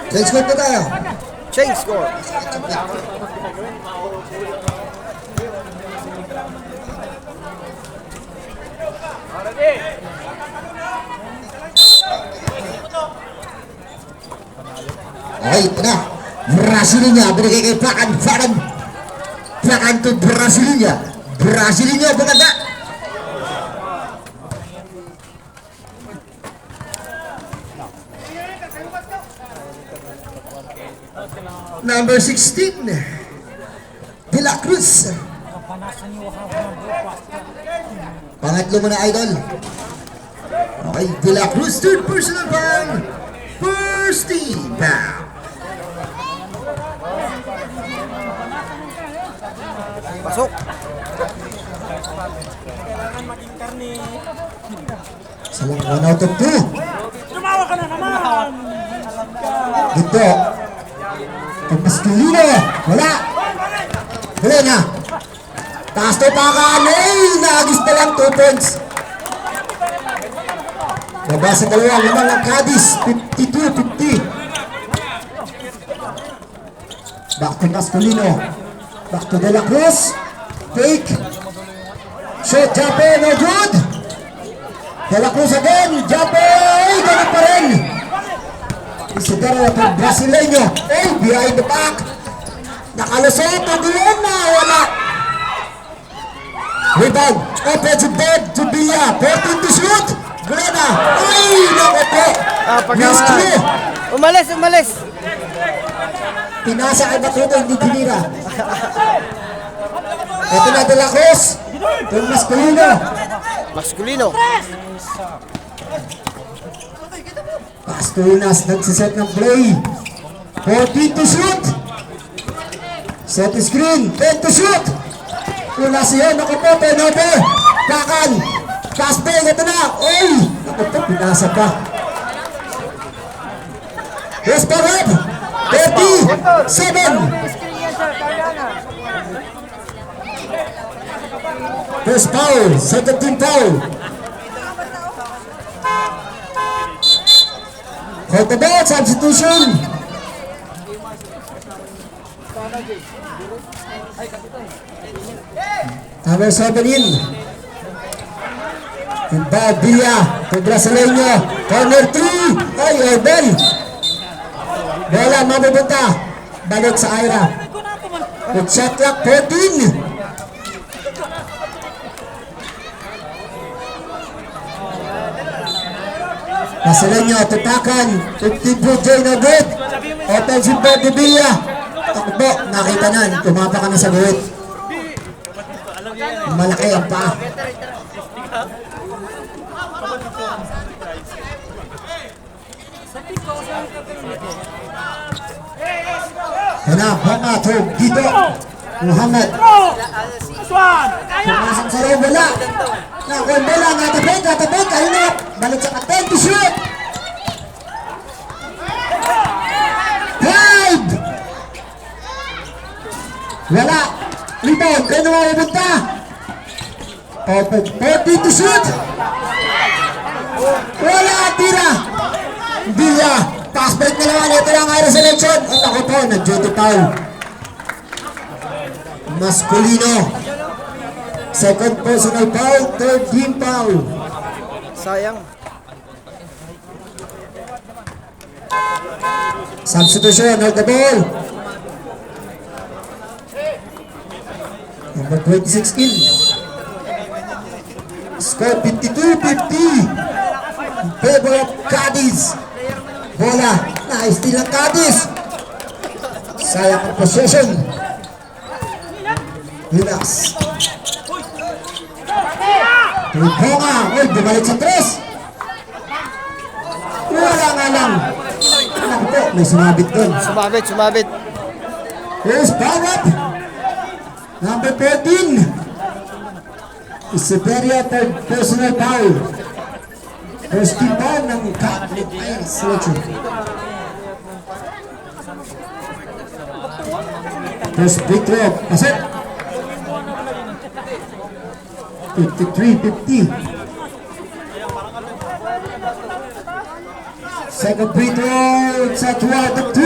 Let's go po tayo. Change score. Okay, ito na. Brasilia, binigay kay Pakan. Pakan to Brasilia. Brasilia, bumanda. Number 16, De La Cruz. Pangatlo mo na, idol. Okay, De La Cruz, third personal foul. First team foul. Pasok. Salang 1 out of 2. Tumawa ka na naman! Dito. Pagmaskulino. Wala. Wala na. Taas to Pakan. Ay, naagis na lang 2 points. Baba sa dalawa. Limang ang Cadiz. 52-50. Back to Masculino. Back to De La Cruz. Fake. Shot, Jape, no good. De La Cruz again. Jape. Ay, ganun pa rin. Isidoro at ang Brasileño. Ay, behind the back. Nakalusot. Doon na. Wala. Rebound. Offensive board to Villa. 14 to shoot. Glena. Ay, naku po. Miscue. Umalis. Pinasa kay Batuto, hindi tinira. Ito na De La Cruz. Yung Masculino. Masculino. Pastunas nagsiset ng play. 14 to shoot. Set screen. 10 to shoot. Una siya. Naku po. Penote. Pakan. Fast break. Ito na. Ay. Naku po. Pinasa pa. Yes, Parab. 37. First foul. Second team foul. Hold the ball. Substitution. Number 7 in. Inbound Villa to Brasileño. Corner 3. Ay, Orbel. Bola mapupunta. Balik sa Ira. With shot clock 14. Brasileño, tupakan. 15 po, Jay no good. Offensive board ni Villa. Takbo, nakita na. Tumapa ka na sa guhit. Malaki ang paa. Hanap, Hamatog, dito. Muhammad. This one! Kaya! Pumasok sa loob, wala. Nakon bola, natapik. Ayun na. Balik sa katen to shoot. 5. Wala. Rebound, kaya naman pumunta. Open, 40 to shoot. Wala, tira. Villa. Pass break na naman. Ito lang Ira selection. Ang ako po, nag-duty foul. Masculino. Second personal foul. Third team foul. Sayang. Substitution. Hold the ball. Number 26 in. Score 52-50. In favor of Cadiz. Bola. Na-steal ang Cadiz. Sayang ang possession. Relax. Tulponga. Uy, bumalik sa tres. Wala nga lang. Alam po, may sumabit doon. Sumabit. Here's foul up. Number 14. Isiberia, third personal foul. First team foul ng Catholic Iris selection. First free throw. Pasok. 53-50. Second free throw. It's a 2 out of 2.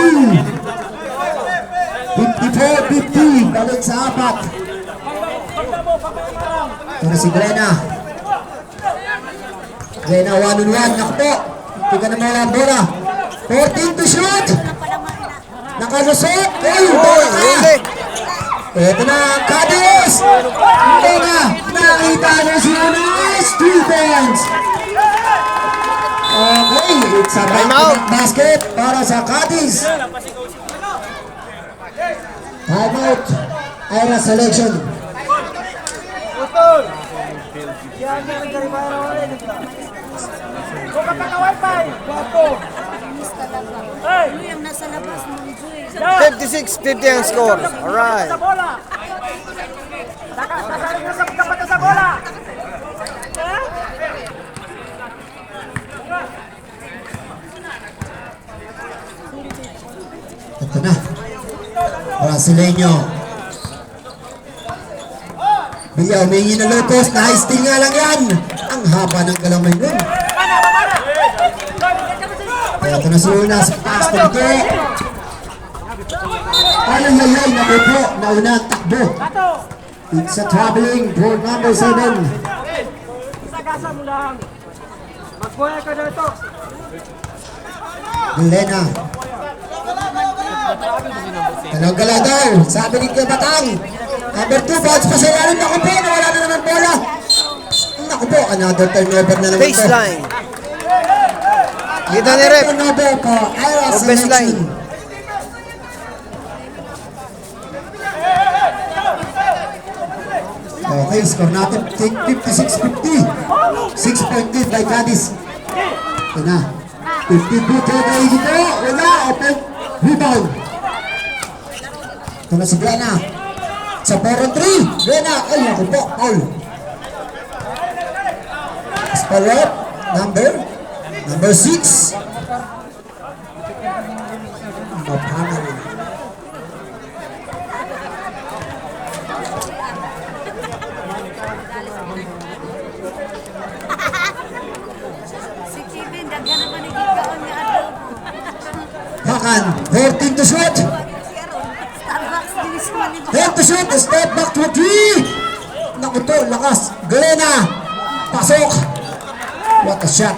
54-50. Balik sa apat. Ito na si Glena. Glenna 1-on-1. Naku po. Tiga na mga bola. 14 to shoot. Nakalusot. Uy, bola ka. Hindi. Ito na, Cadiz! Hindi na, nakita na si Unis. 3 points. Okay, it's a Time out. basket para sa Cadiz. Time out. Ira selection. Buka ka na wifi! Guwapo! Hey! Yung nasa labas ng Joy. 56-50 ang score. Alright. Sa bola! Sasalik na sa kapata sa bola! Ito na. Brasileño. Bigla humingi ng low post. Na-steal nga lang yan. Ang haba ng galamay nun. Ito na si Unas. Pass to the ay, naku po. Nauna ang takbo. It's a traveling board number 7. Sagasa mo lang! Magbuhay ka na ito. Glenna. Galaw-galaw daw. Sabi ni Batang. Number 2, bounce pa sa ilalim. Naku po, nawala na naman bola. Naku po, another turnover na naman to. Baseline. Kita ni Rep. Turnover po. Ira O baseline. selection. Okay, score natin 56-50. 6-point lead by Cadiz. Ito na. 52 tagay dito. Wala. Open. Rebound. Ito na si Glenna. Sa 4-3. Glenna. Ay, naku po. All. Spalot. Number 6. Mapangal. Si Kevin, daghan naman nagigkaon nga adobo. Hakan. 14 to shoot. Starbucks din si Malibu. 10 to shoot. Step back to 3. Naku to. Lakas. Glenna. Pasok. What a shot.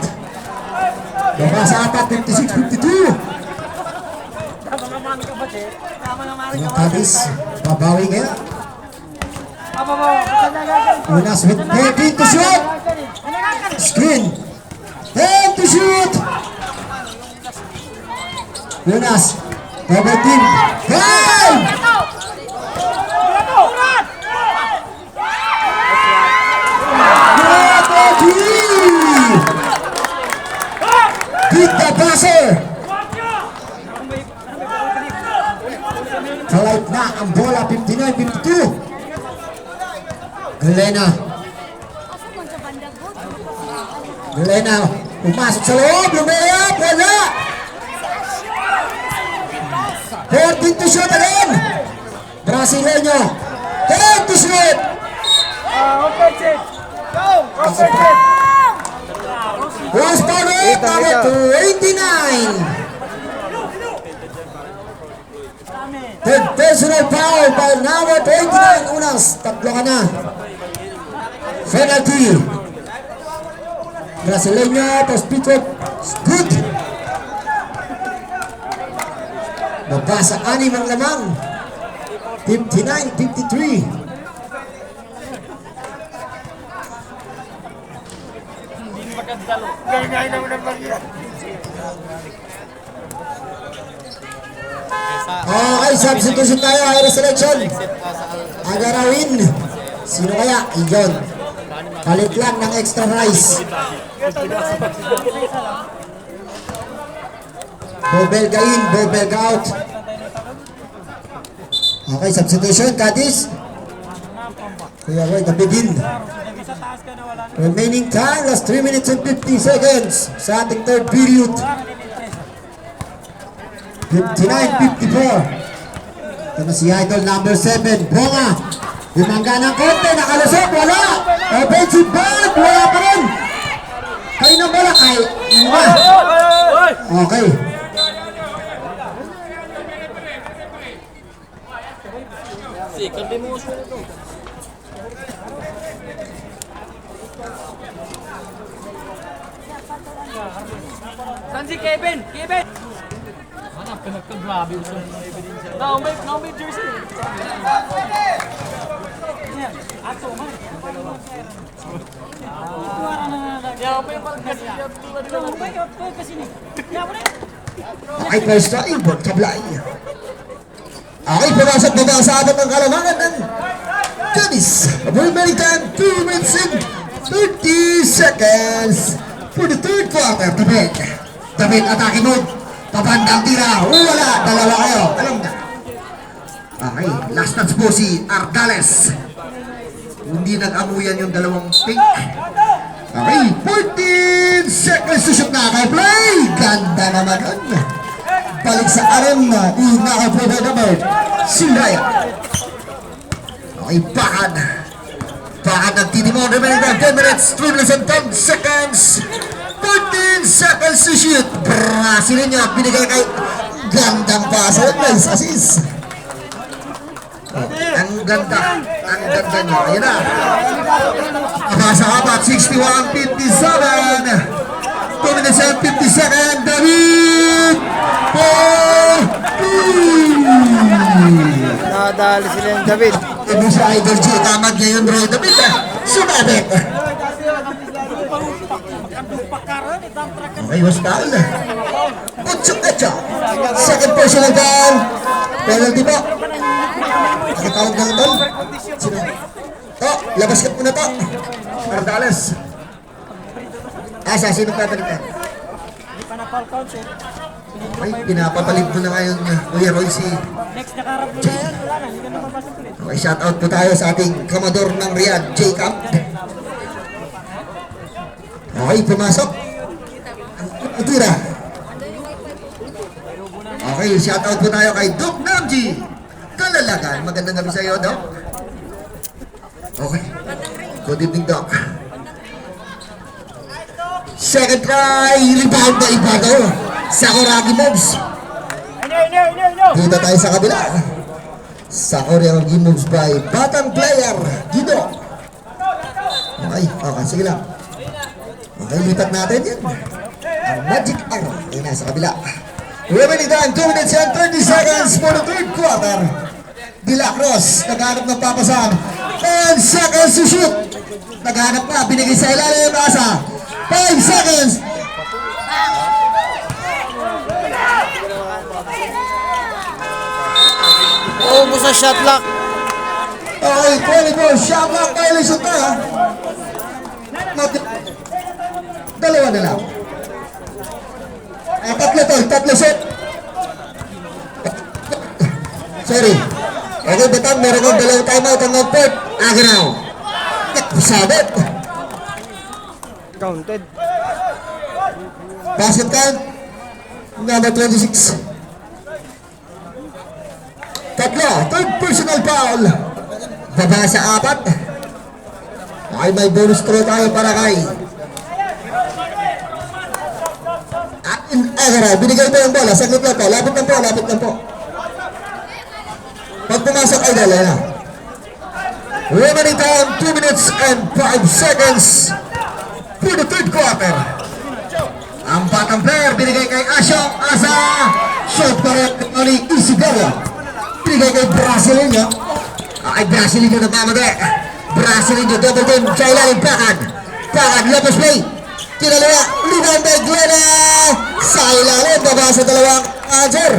Baba sa apat. 56-52. Ang Cadiz. Babawi kaya. Unas with 14 to shoot. Screen. 10 to shoot. Unas. Double team. Time! Double team! Beat the buzzer. Flight na ang bola. 59-52. Glenna. Asa man sa banda ko? Glenna, pumasok sa loob, lumayap, wala! 14 to shoot again! Brasileño, 10 to shoot! Offensive. Go! Offensive. Was power number 29! Third personal foul by number 29, Unas, tatlo ka na. Penalty. Brasileño, Pospito, good. Baba sa 6 ang lamang. 59-53. Gagay naman ang bagya. Okay, substitution tayo. Ira selection. Agarawin. Sino kaya? Iyon. Palit lang ng extra rice. Bobel Gain, Bobel out. Okay, substitution. Cadiz. Kuya Roy, the begin. Remaining time, last 3 minutes and 50 seconds sa ating third period. 59-54. Ito na si Idol number 7. Bonga. Bumangga ng konti. Nakalusot. Wala. Offensive ball. Wala pa rin. Kayo na bola. Kay Ima. Okay. Yan si Kevin. Kevin! Ano, pinagkagrabe ko sa evidence. Now may jersey. Yan. Ato, man. Yan, may pagkasi. May kasi ni. Yan, man. Okay, first try, Bert Tablay. Okay, pumasok na sa apat ng kalamangan ng Dennis. Remaining time, 2 minutes and 30 seconds for the third quarter. David, atake mode. Pabandang tira. Wala, dalawa kayo. Alam na. Okay, last touch po si Ardales. Hindi nag-amuyan yung dalawang pink. Okay, 14 seconds to shoot na kay play. Ganda naman yun. Balik sa arena. Naka-play by number si Ryan. Okay, Bakan. Bakan nagtitimon. Remaining time 10 minutes, 3 minutes and 10 seconds. 14 seconds to shoot. Brasilin niya. Binigay kay gandang pasa. Nice assist. Ang ganda. Ang ganda niya. Ayan na. Sa apat, 61-57. 2 minutes and 50 seconds. David! Nadali sila yung David. Ibu si Idol G. Tamad niya yun, bro. David, sumabit. Okay, was foul. Utsuk echo. Second personal foul. Penalty po. Nakitawag ng ball. Sino? To, labas ka muna to. Ardales. Asa, sino papalitan? Okay, pinapapalit mo na ngayon Kuya Roy si Jay. Okay, shout out po tayo sa ating kamador ng Riyadh, Jay Camp. Okay, pumasok. Ang tira. Okay, shout out po tayo kay Doc Namji. Kalalagan, magandang gabi sa iyo, Doc. Okay. Good evening, Doc. Second try, rebound na Ibado. Sakuragi moves. Dito tayo sa kabila. Sakuragi moves by batang player, Gido. Okay, okay, sige lang. Okay, lipat natin yan. Ang magic arrow. Ayun na, sa kabila. Remaining time, 2 minutes and 30 seconds for the third quarter. De La Cruz, naghanap ng papasan. 10 seconds to shoot. Naghanap na, binigay sa ilalim yung asa. 5 seconds. Ubus sa shot clock. Okay, 24 shot clock violation na ha. Dalawa na lang. Tatlo shot. Sorry. Okay, Batang, meron kong dalawang timeout ang nag-port. Agaraw. Sabit. Counted. Basket count. Number 26. Tatlo. Third personal foul. Baba sa apat. Okay, may bonus throw tayo para kay Agaraw. Binigay mo yung bola. Saglit lang po. Lapit lang po. Pag pumasok ay dala na. Remaining time, 2 minutes and 5 seconds for the third quarter. Ang batang player, binigay kay Asyong Asa. Shot pa rin ni Isidoro. Binigay kay Brasileño. Ay, Brasileño nagmamade. Brasileño, double team, sa ilalim, Pakan, Lopez play. Tinalawa, Linan by Glena. Sa ilalim, baba sa dalawang answer.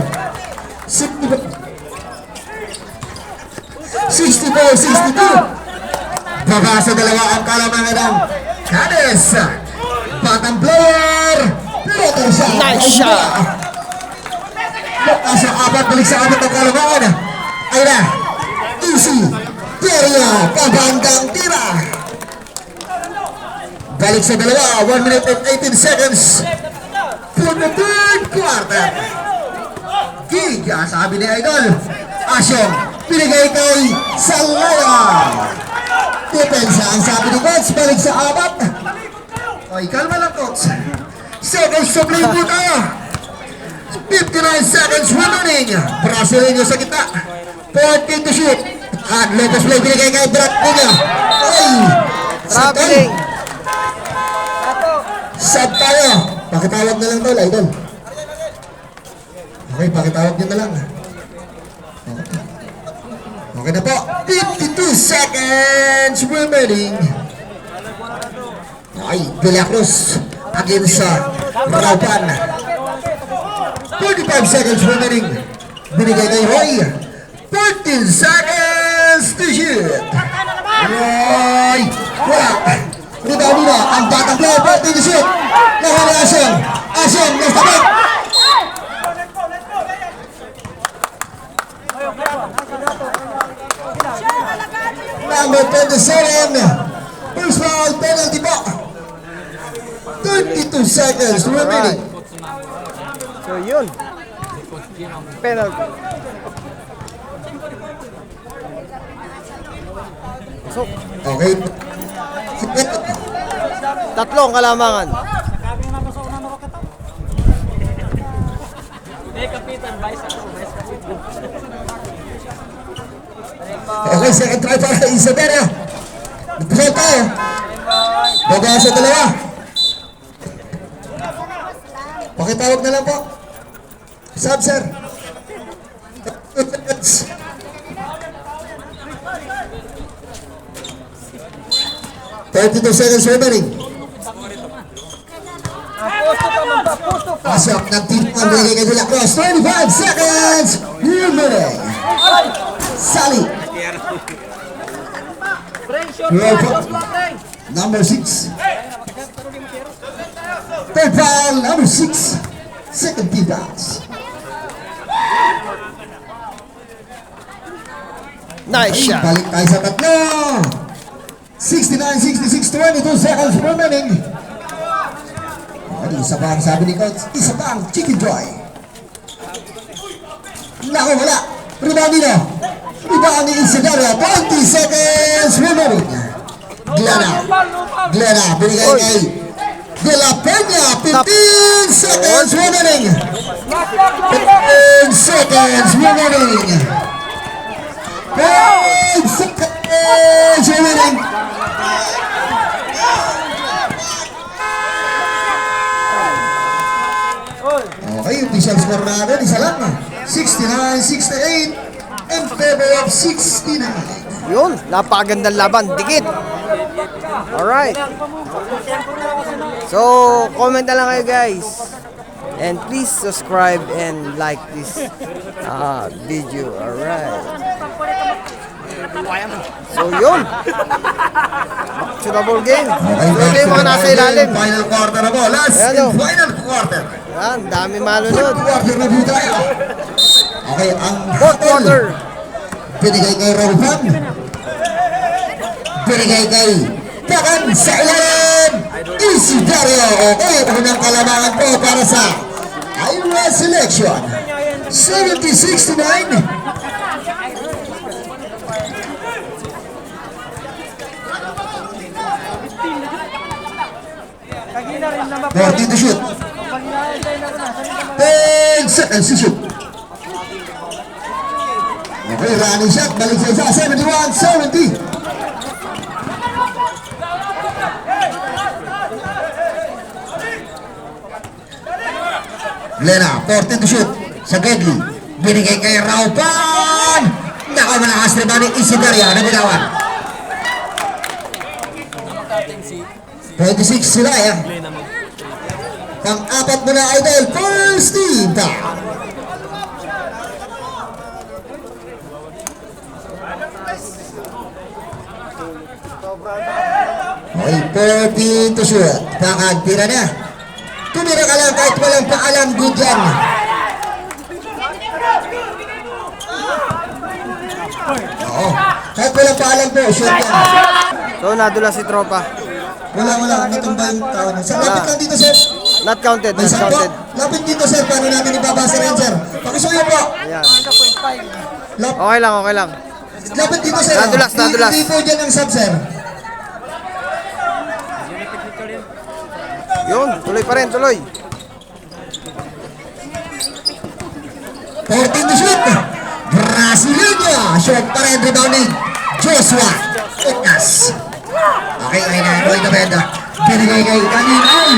64-62. Baba sa dalawa ang kalamangan ng Cades. Batang player. Letter shot. Nice shot. Sa apat, balik sa apat ang kalamangan. Ay na. Easy. Teria. Pabandang tira. Balik sa dalawa. 1 minute and 18 seconds for the third quarter. Giga, sabi ni Idol. Asyong, pinigay kay Salaya. Depensa ang sabi ni Coach, balik sa apat. Okay, kalma lang, Coach. Seconds to play po tayo. 59 seconds remaining. Brasileño sa gitna. 14 to shoot. At Lopez play, pinigay kay Brad Puna. Ay! Traveling. Sab tayo. Pakitawag na lang tol, idol. Okay, pakitawag nyo na lang. Okay na po. 52 seconds remaining. Ay, De La Cruz against sa Raupan. 45 seconds remaining. Binigay kay Roy. 14 seconds to shoot. Roy! Wala. Rebound nila. Ang batang player. 14 to shoot. Nakahuli Asyong. Asyong, nasa back. Number 27. First foul, penalty po. 32 seconds remaining. So yun. Penalty. So, Okay. tatlong kalamangan. Hindi, kapitan, vice ako, vice kapitan. Okay, second try para Isabela. Nagpasal tayo. Baga sa dalawa. Pakitawag na lang po. Sub, sir. 32 seconds remaining. Pasok ng team ang binigay kay De La Cruz. 25 seconds remaining. Sally. Number 6. Third foul, number 6. Second team fouls. Nice shot. Balik tayo sa tatlo. 69, 66, 22 seconds remaining. Isa pa ang sabi ni Coach, isa pa ang Chicken Joy. Naku, wala. Rebound nila. Rebound ni Isidoro. 20 seconds remaining. Glenna, binigay kay De La Peña. 15 seconds remaining. 15 seconds remaining. 5 seconds remaining. Okay, official score natin, isa lang. 69-68 in favor of 69. Yun, napakagandang laban. Dikit. Alright. So, comment na lang kayo guys. And please subscribe and like this video. Alright. So, yun. Shootable game. Okay, So, ito yung mga nasa ilalim. Final quarter na po. Last Ayan, and oh. final quarter. Yan, dami malunod. Fourth quarter na po tayo. Okay, ang Fourth quarter. binigay kay Rolfan. Binigay kay Pakan sa ilalim. Isidoro. Okay, unang kalamangan po para sa Iowa Selection. 70-69. Forty to shoot. 10 seconds to shoot. Okay, running shot. Balik sa isa. 71-70. Glenna, 14 to shoot. Sa Gedli. Binigay kay Raupan. Nako, malakas na ba ni Isidaria na binawan. 26 sila yan. Pang-apat mo na idol. First team down. Okay, 14 to shoot. Pakagtira na. Tumira ka lang kahit walang paalam. Good yan. Oo. Kahit walang paalam po. Shoot yan. So, nadula si Tropa. Wala. Natumba yung tao na. Sir, lapit lang dito, sir. Not counted, May not saan po? counted. Lapit dito, sir. Paano natin ibabasa rin, sir? Pakisuyo po. Ayan. Lap- Okay lang, okay lang. Lapit dito, sir. Nadulas. Hindi po dyan ang sub, sir. Yun, tuloy pa rin, tuloy. 14 to shoot. Brasileño. Short pa rin. Rebound ni Joshua Okas. Okay, ay na. Roy Gabenda. Binigay kay Kaninay.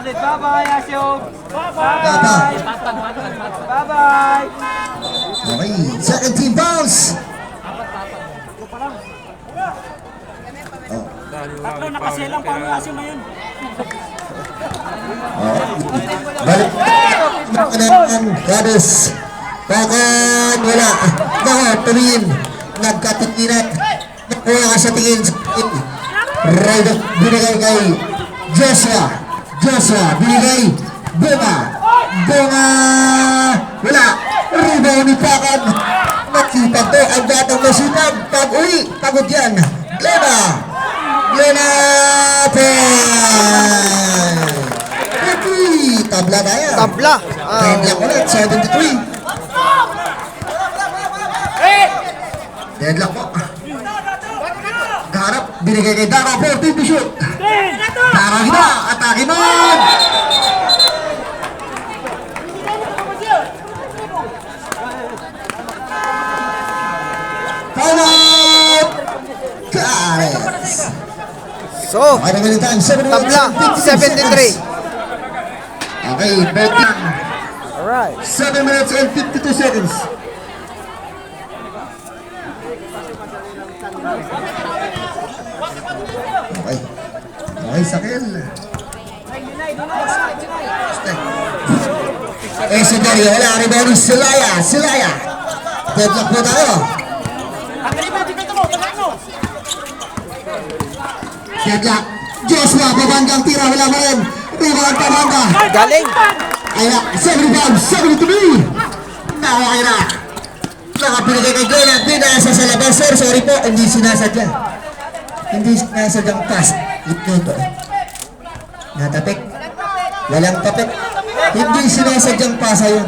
Added, bye-bye, Asyo. Tapa. Bye-bye. Okay, second team fouls. Tatlo nakaselang pa mga Asyo ngayon. Balik ng Goddess. Bakit wala? Baka tumingin. Nagkatinginat. Nakuha ka sa tingin. Right up binigay kay Joshua. Joshua binigay. Bunga. Bunga. Wala. Rebound ni Pakan. Nakita to ang datang masinag. Pag-uwi. Pagod yan. Glena. Glena. Tabla na yan. Tabla. Deadlock ulit, 73. Deadlock po. Garap, binigay kay Dara, 14 to shoot. Dara kita, atake man. Time out. Guys. So, Okay naman yung time, 7 minutes tabla, and 52 73. seconds. Okay, betting. Alright. 7 minutes and 52 seconds. Okay. Okay, Sakil. Si Dario, wala. Rebound ni Silaya. Silaya. Deadlock po tayo. Deadlock. Joshua, babanggang tira. Wala mo rin. Rebound pabangga. Galing. Kaya, 75, 73. Nakakay na. Nakapinigay kay Glenn at binasa sa labas. Sorry po, hindi sinasadya. Hindi sinasadyang pass. Ito to. Natapik. Walang tapik. Hindi sinasadyang pasa yun.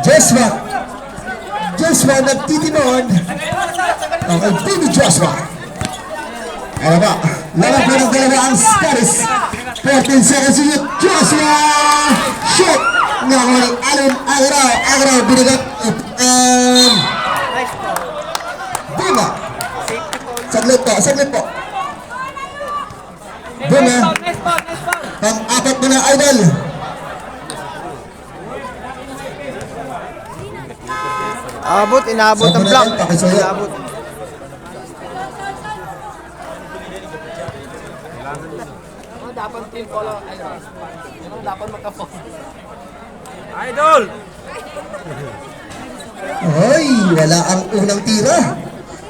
Joshua. Joshua nagtitimon. Okay, baby Joshua. Ano ba? Lala po ng dalawa ang Scaris. 14 seconds to shoot. Joshua! Shoot! Nakakuli. Alin, Agraw, binigat. Buma. Saglit po. Buma. Pang-apat mo na, Idol. Inaabot ang block. Inaabot. Dapat team follow. Dapat magka-post. Idol! Hoy, wala ang unang tira.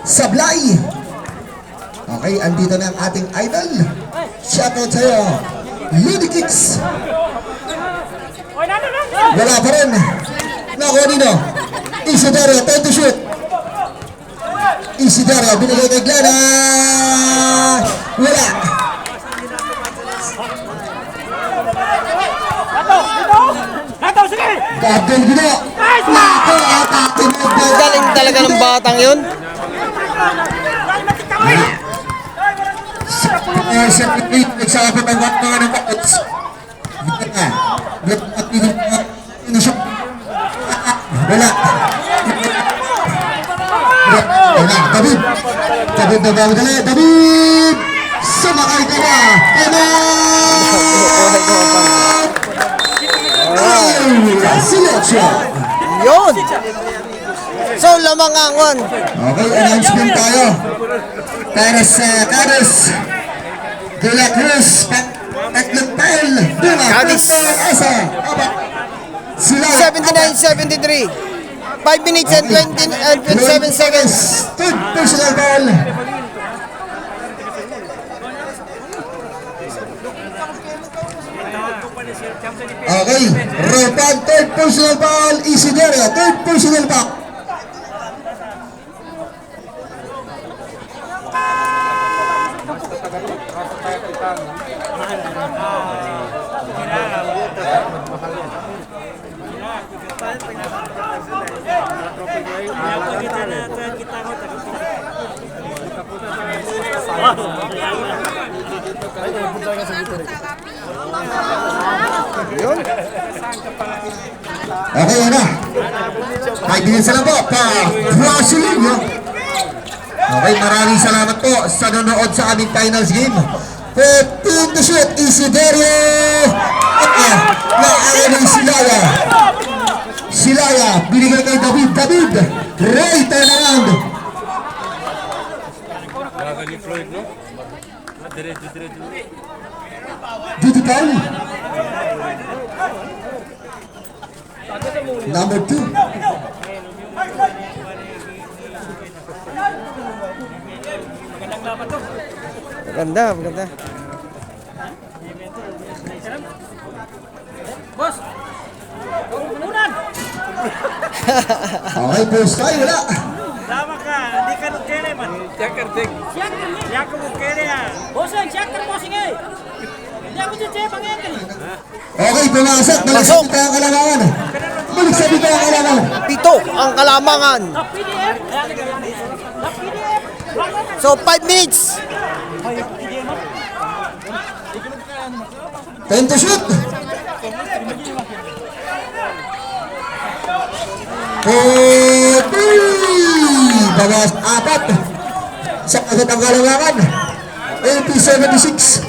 Sablay. Okay, andito na ang ating idol. Shoutout sa'yo. Lady Kicks. Wala pa rin. Nakuha nino. Isidoro, time to shoot. Isidoro, binigay kay Glana. Wala. Gagawin gino. Nako, atake mo. Galing talaga ng batang yun. Siyempre, nagsakapit ang mga ng coach. Wala. Wala. David na bago dali. David! Sumakay ka na. Selection. Yun. So, lamang angon. Okay, announcement tayo. Cares De La Cruz, tatlong tile. Cadiz. Sila. 79-73. 5 minutes and 27 seconds. Third personal ball. Okay, Ropan, third personal ball. Isidoro, third personal ball. Okay, ano? 5 minutes na po pa-Brasilia. Okay, maraming salamat po sa nanonood sa aming finals game. 15 to shoot, Isiderio. Naaanin Silaya. Silaya, binigay kay David. David, right turn around. Duty foul. Number 2. Maganda, maganda. Boss! Unan! Okay, first try, wala. Tama ka, hindi ka nung kere man. Siya ka mo kere ha. Bossing, siya ka bossing eh! Hindi ako dyan siya, pangyakin. Okay, pumasok. Balik sa bitaw ang kalamangan. Balik sa bitaw ang kalamangan. 7 ang kalamangan. Na PDF! Na PDF! So 5 minutes. 10 to shoot. Bagas 4. Sa kasat ang kalamangan. 80-76.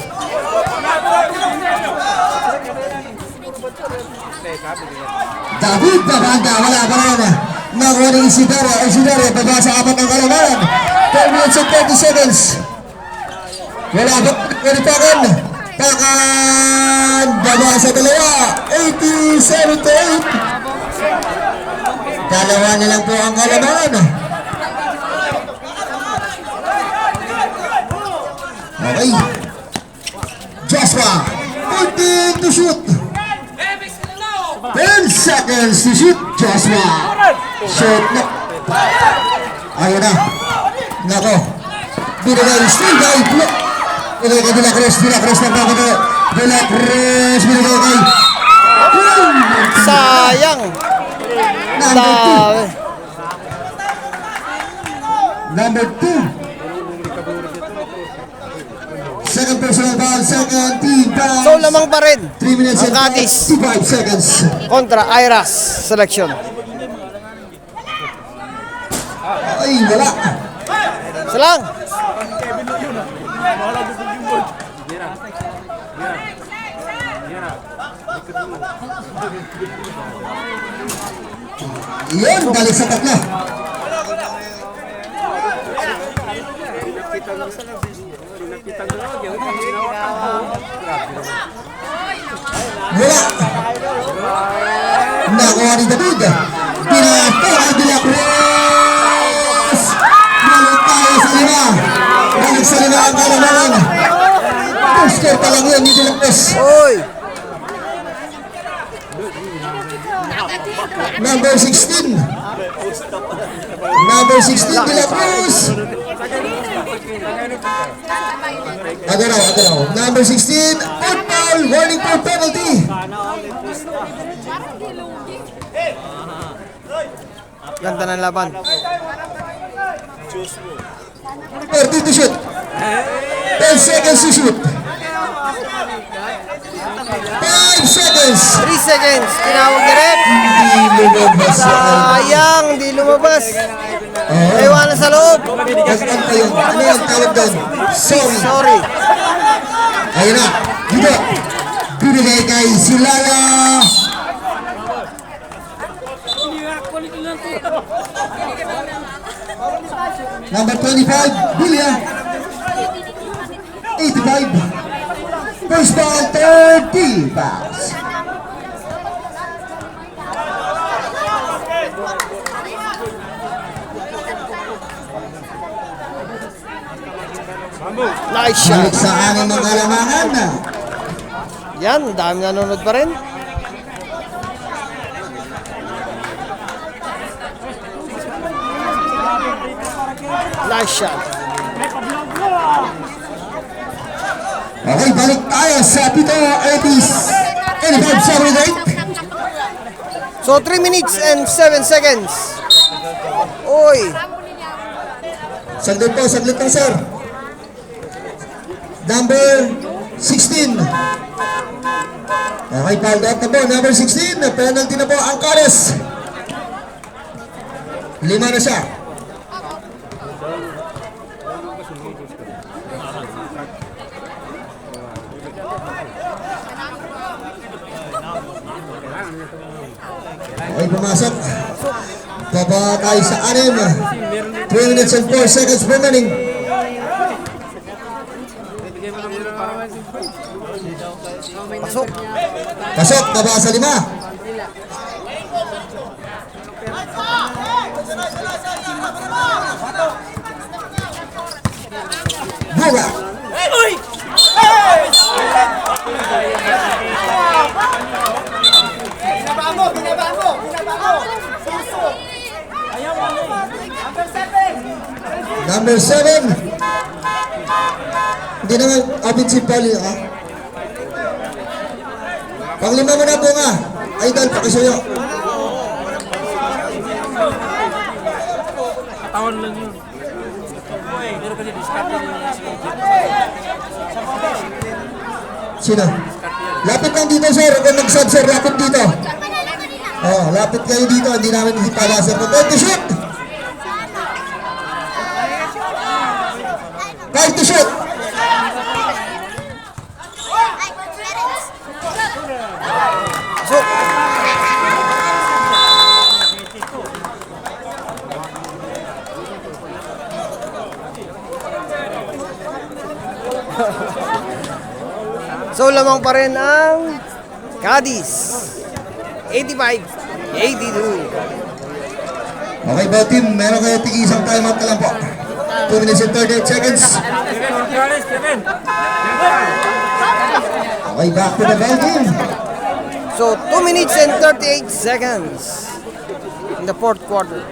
David Babanda, wala pa rin. Nakuha ni Isidoro. Isidoro, baba sa 4 ng kalamangan. 10 minutes and 30 seconds. Wala pa rin Pakan. Pakan, baba sa 2. 87-8. Dalawa na lang po ang kalamangan. Okay. Joshua, 14 to shoot. 10 seconds to shoot. Joshua. Shoot na. Ayun na. Nako. Binigay still by block. Binigay kay De La Cruz. De La Cruz na ba ko na. De La Cruz. Binigay kay. Sayang. Number 2. Dami. Number 2. Second personal foul. Second team foul. So lamang pa rin 3 minutes ang and Cadiz 55 seconds. kontra Iras selection. Ay, wala. Salang. Yan, balik sa tatlo. Wala. Nakuha ni David. Pinatay ang De La Cruz. Balik tayo sa 5. Balik sa 5 ang kalamangan. First score pa lang yun ni De La Cruz. Oy. Number 16. Number 16, De La Cruz. Agaraw. Number 16, football, warning for penalty. Ganda ng laban. 30 to shoot. 10 seconds to shoot. 5 seconds. 3 seconds. Tinawag ni Rep. Hindi lumabas sa Sayang, di lumabas. Iwanan sa loob. Gaganta yun. Ano yung tawag doon? Sorry. Sorry. Ayun na. Dito. Binigay kay Silaya. Number 25, Bilya. 85. First ball, 30 fouls. Nice shot. Balik sa aning mga kalamangan na. Yan, dami nanonood pa rin. Nice shot. Okay, balik tayo sa pito. 85-78. So 3 minutes and 7 seconds. Oy. Saglit po, sir. Number 16. Okay, fouled out na po. Number 16, penalty na po ang Cares. 5 na siya. Okay, pumasok. Baba tayo sa 6. 3 minutes and 4 seconds remaining. Pasok. Pasok, baba sa 5. Buga. Number 7. Hindi naman offensive foul yun, ha? Panglima mo na po nga. Idol, pakisuyo. Katawan lang yun. Pero kasi discard yun yung Sino? Lapit lang dito, sir. Huwag mag-sub, sir. Lapit dito. Oh, lapit kayo dito. Hindi namin ipala, sir. Time to shoot! Time to shoot! Pasok. So lamang pa rin ang Cadiz. 85-82. Okay ba, team? Meron kayo tig-isang timeout na lang po. 2 minutes and 38 seconds. Okay, back to the ball game. So 2 minutes and 38 seconds in the fourth quarter.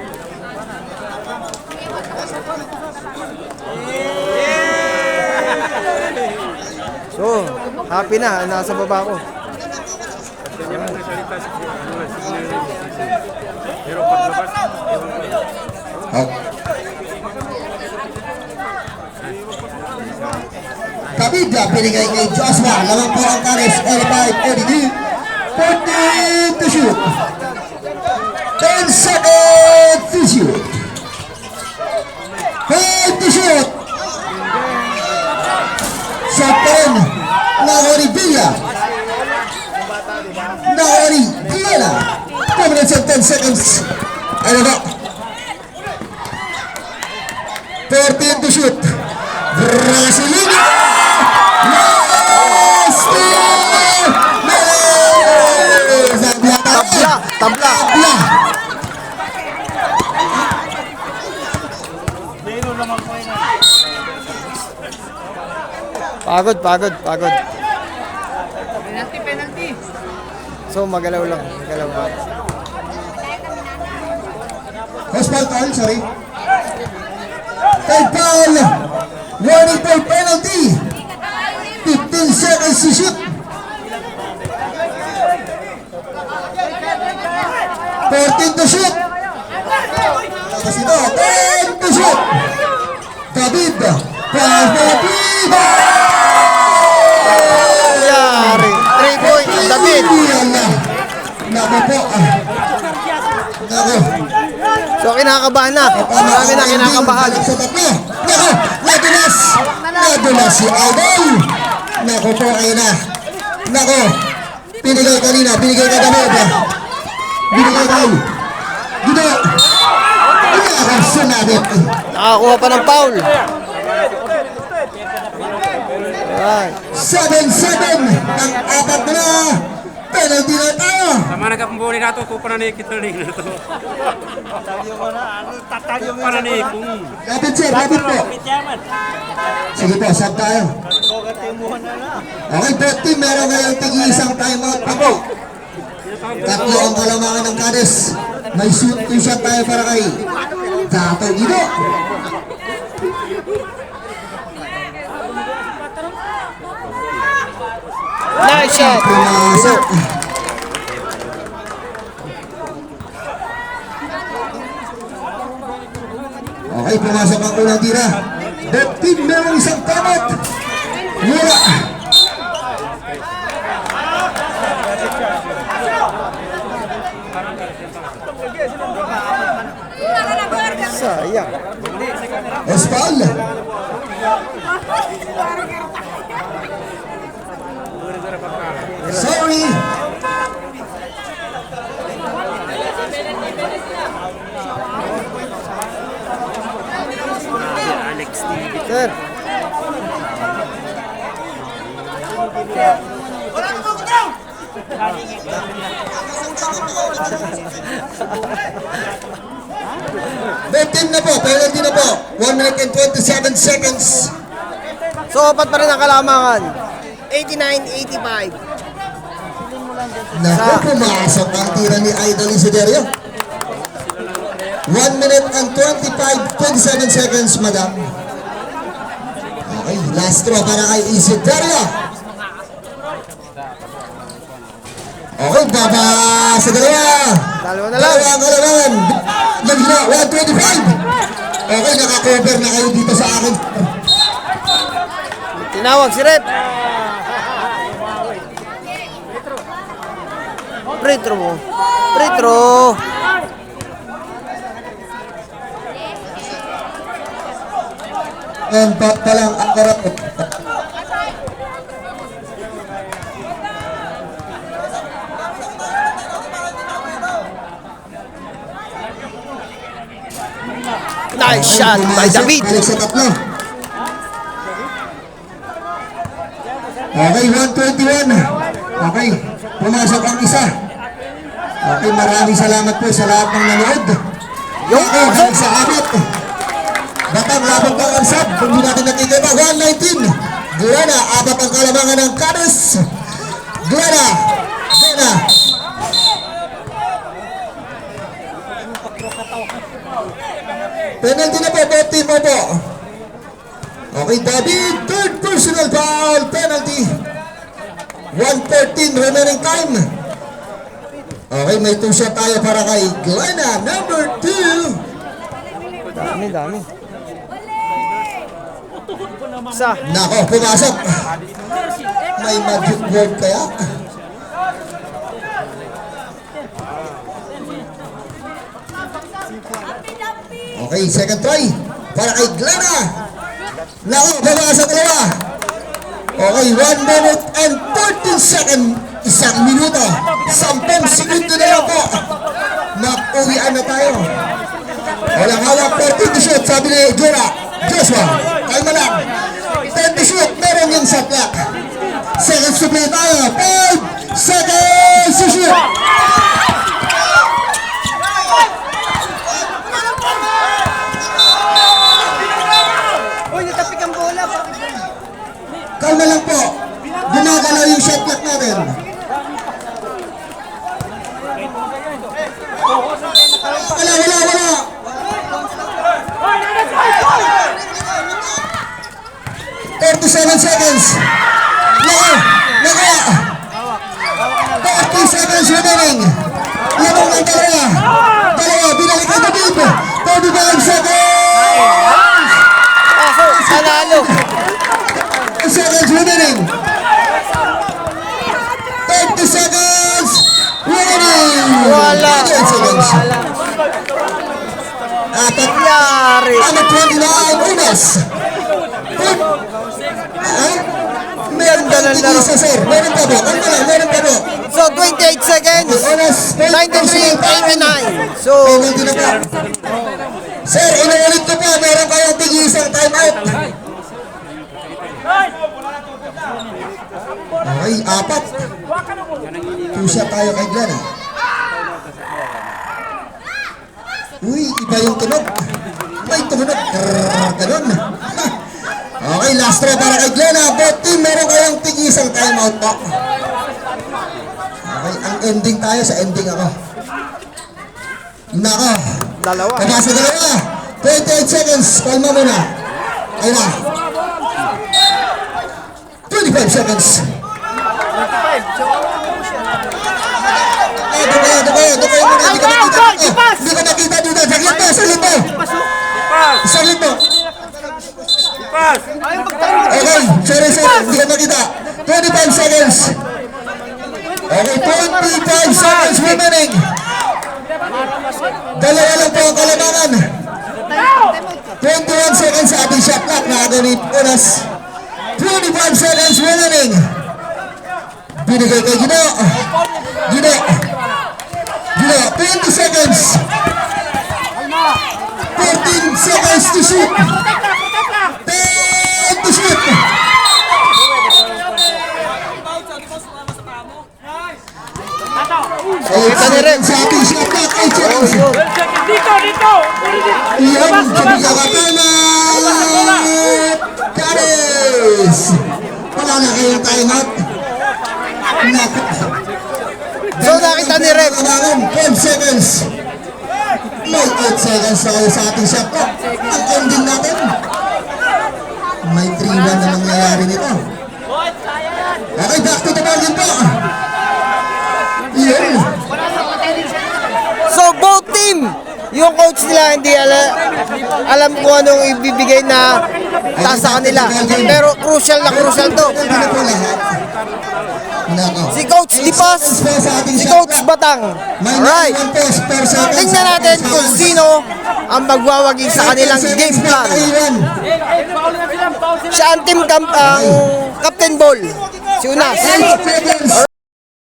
So, happy na. Nasa baba ko. Okay. Kabida, pinigay kay Joshua. Lamang po ang Caris, 85-82. 14 to shoot. 10 seconds to shoot. 5 to shoot. Shot pa rin. Nakawari Villa. Nakawari Villa. 2 minutes and 10 seconds. Ano ba? 14 to shoot. Brasilina! Tabla! Tabla! Tabla! Pagod. Penalty. So magalaw lang. Magalaw lang. Hospital call, sorry. Third foul. Warning for penalty. 15 seconds to shoot. 14 to shoot. Kasi ito, 10 to shoot. David. David. Yari. 3 point. David. Naku po. Naku. So kinakabahan na. Marami na kinakabahan. Sa tatlo. Naku. Nadulas. Nadulas si Idol. Naku po kayo na. Naku. Pinigay kanina. Pinigay ka David. Binigay kayo. Dito. Inakas namin. Nakakuha pa ng foul. Alright. 7-7. Ang apat na. Penalty na tayo. Sama nagkapambuli na ito, kupa na ni Kitterling na ito. Tatagyo pa na ni Kung. Lapit sir, lapit po. Sige po, sab tayo. Okay, both team, meron ngayong tig-isang timeout pa po. Tatlo ang kalamangan ng Cadiz. May shoot to shot tayo para kay Dato Guido. Nice shot. Pumasok. Okay, pumasok ang unang tira. Both team, meron isang timeout. Wala. Sayang. Espal. Sorry. Both team na po, penalty na po. 1 minute and 27 seconds. So, apat pa rin ang kalamangan. 89-85. Naku, pumasok ang tira ni Idol Isiderio. 1 minute and 27 seconds, madam. Okay, last throw para kay Isiderio. Okay, baba sa dalawa. Dalawa na lang. Dalawa ang kalamangan. Nagina, 125. Okay, nakakover na kayo dito sa akin. Tinawag si Rep. Free throw. Free throw. And pa lang ang karap. Nice shot by David. Balik sa tatlo. Okay, 121. Okay, pumasok ang isa. Okay, maraming salamat po sa lahat ng nanood. Yung Okay, hanggang sa abot. Batang labang pang ansab. Kung di natin nakikita, 119. Glena, apat ang kalamangan ng Canis. Glena. Penalty na po, both team mo po. Okay, David, third personal foul, penalty. 1:14 remaining time. Okay, may 2 shot tayo para kay Glena, number 2. Dami. Isa. Nako, pumasok. May magic word kaya? Okay, second try. Para kay Glena. Nako, pumasok dalawa. Okay, 1 minute and 13 seconds. 1 minuto. 10 segundo na lang po. Mag-uwian na tayo. Walang hawak, 14 to shoot, sabi ni Joshua. Kalma lang. 10 to shoot, meron yung shot clock. Seconds to play tayo. 5 seconds to shoot. Kalma lang po. Gumagalaw yung shot clock natin. Wala. 37 seconds. Naka. 40 seconds remaining. Lamang ng dalawa, binalik ang David. 35 seconds. Kaso, panalo. 10 seconds remaining. 30 seconds remaining. Wala. 28 seconds. Apat. Yari. 29 unas. Meron pa Ganda ng laro. isa, sir. Meron pa po. So, 28 seconds. 93-89. So, Penalty na po. Sir, inuulit ko po. Meron kayong tig-isang timeout. Okay, 4. 2 shot tayo kay Glena. Uy, iba yung tunog. May tumunog. Ganun. Okay, last throw para kay Glena. Both team, meron kayong tig-isang timeout po. Okay, ang ending tayo sa ending ako. Nako. dalawa. Pagkasa dalawa. 28 seconds. Kalma muna. Ayun na. 25 seconds. Doon kayo muna. Hindi ka nakita dito. Saglit mo. Okay, sorry. Hindi ka nakita. 25 seconds. Okay, 25 seconds remaining. Dalawa lang po ang kalamangan. 21 seconds sa ating shot clock. Nakaganit unas. 25 seconds remaining. Binigay kay Gino. 20 seconds. 14 seconds to shoot. 10 to shoot. Kita ni Rev. Sa ating shot clock, 8 seconds. Dito! Iyon, Jumika Katana! Caris! Wala na kayong timeout. Naku. So nakita ni Rep. 12 seconds. May 8 seconds na kayo sa ating shot clock. Ang ending natin. May 3-1 na nangyayari nito. Okay, back to the ball din po. Iyon. So both team, yung coach nila hindi alam kung anong ibibigay na task sa kanila. Pero crucial to. Hindi na po lahat. Nako. Si Coach Dipas, si Coach Batang. Alright. Tingnan natin kung sino ang magwawagi sa kanilang game plan. Siya ang team ang Captain Ball. Si Unas.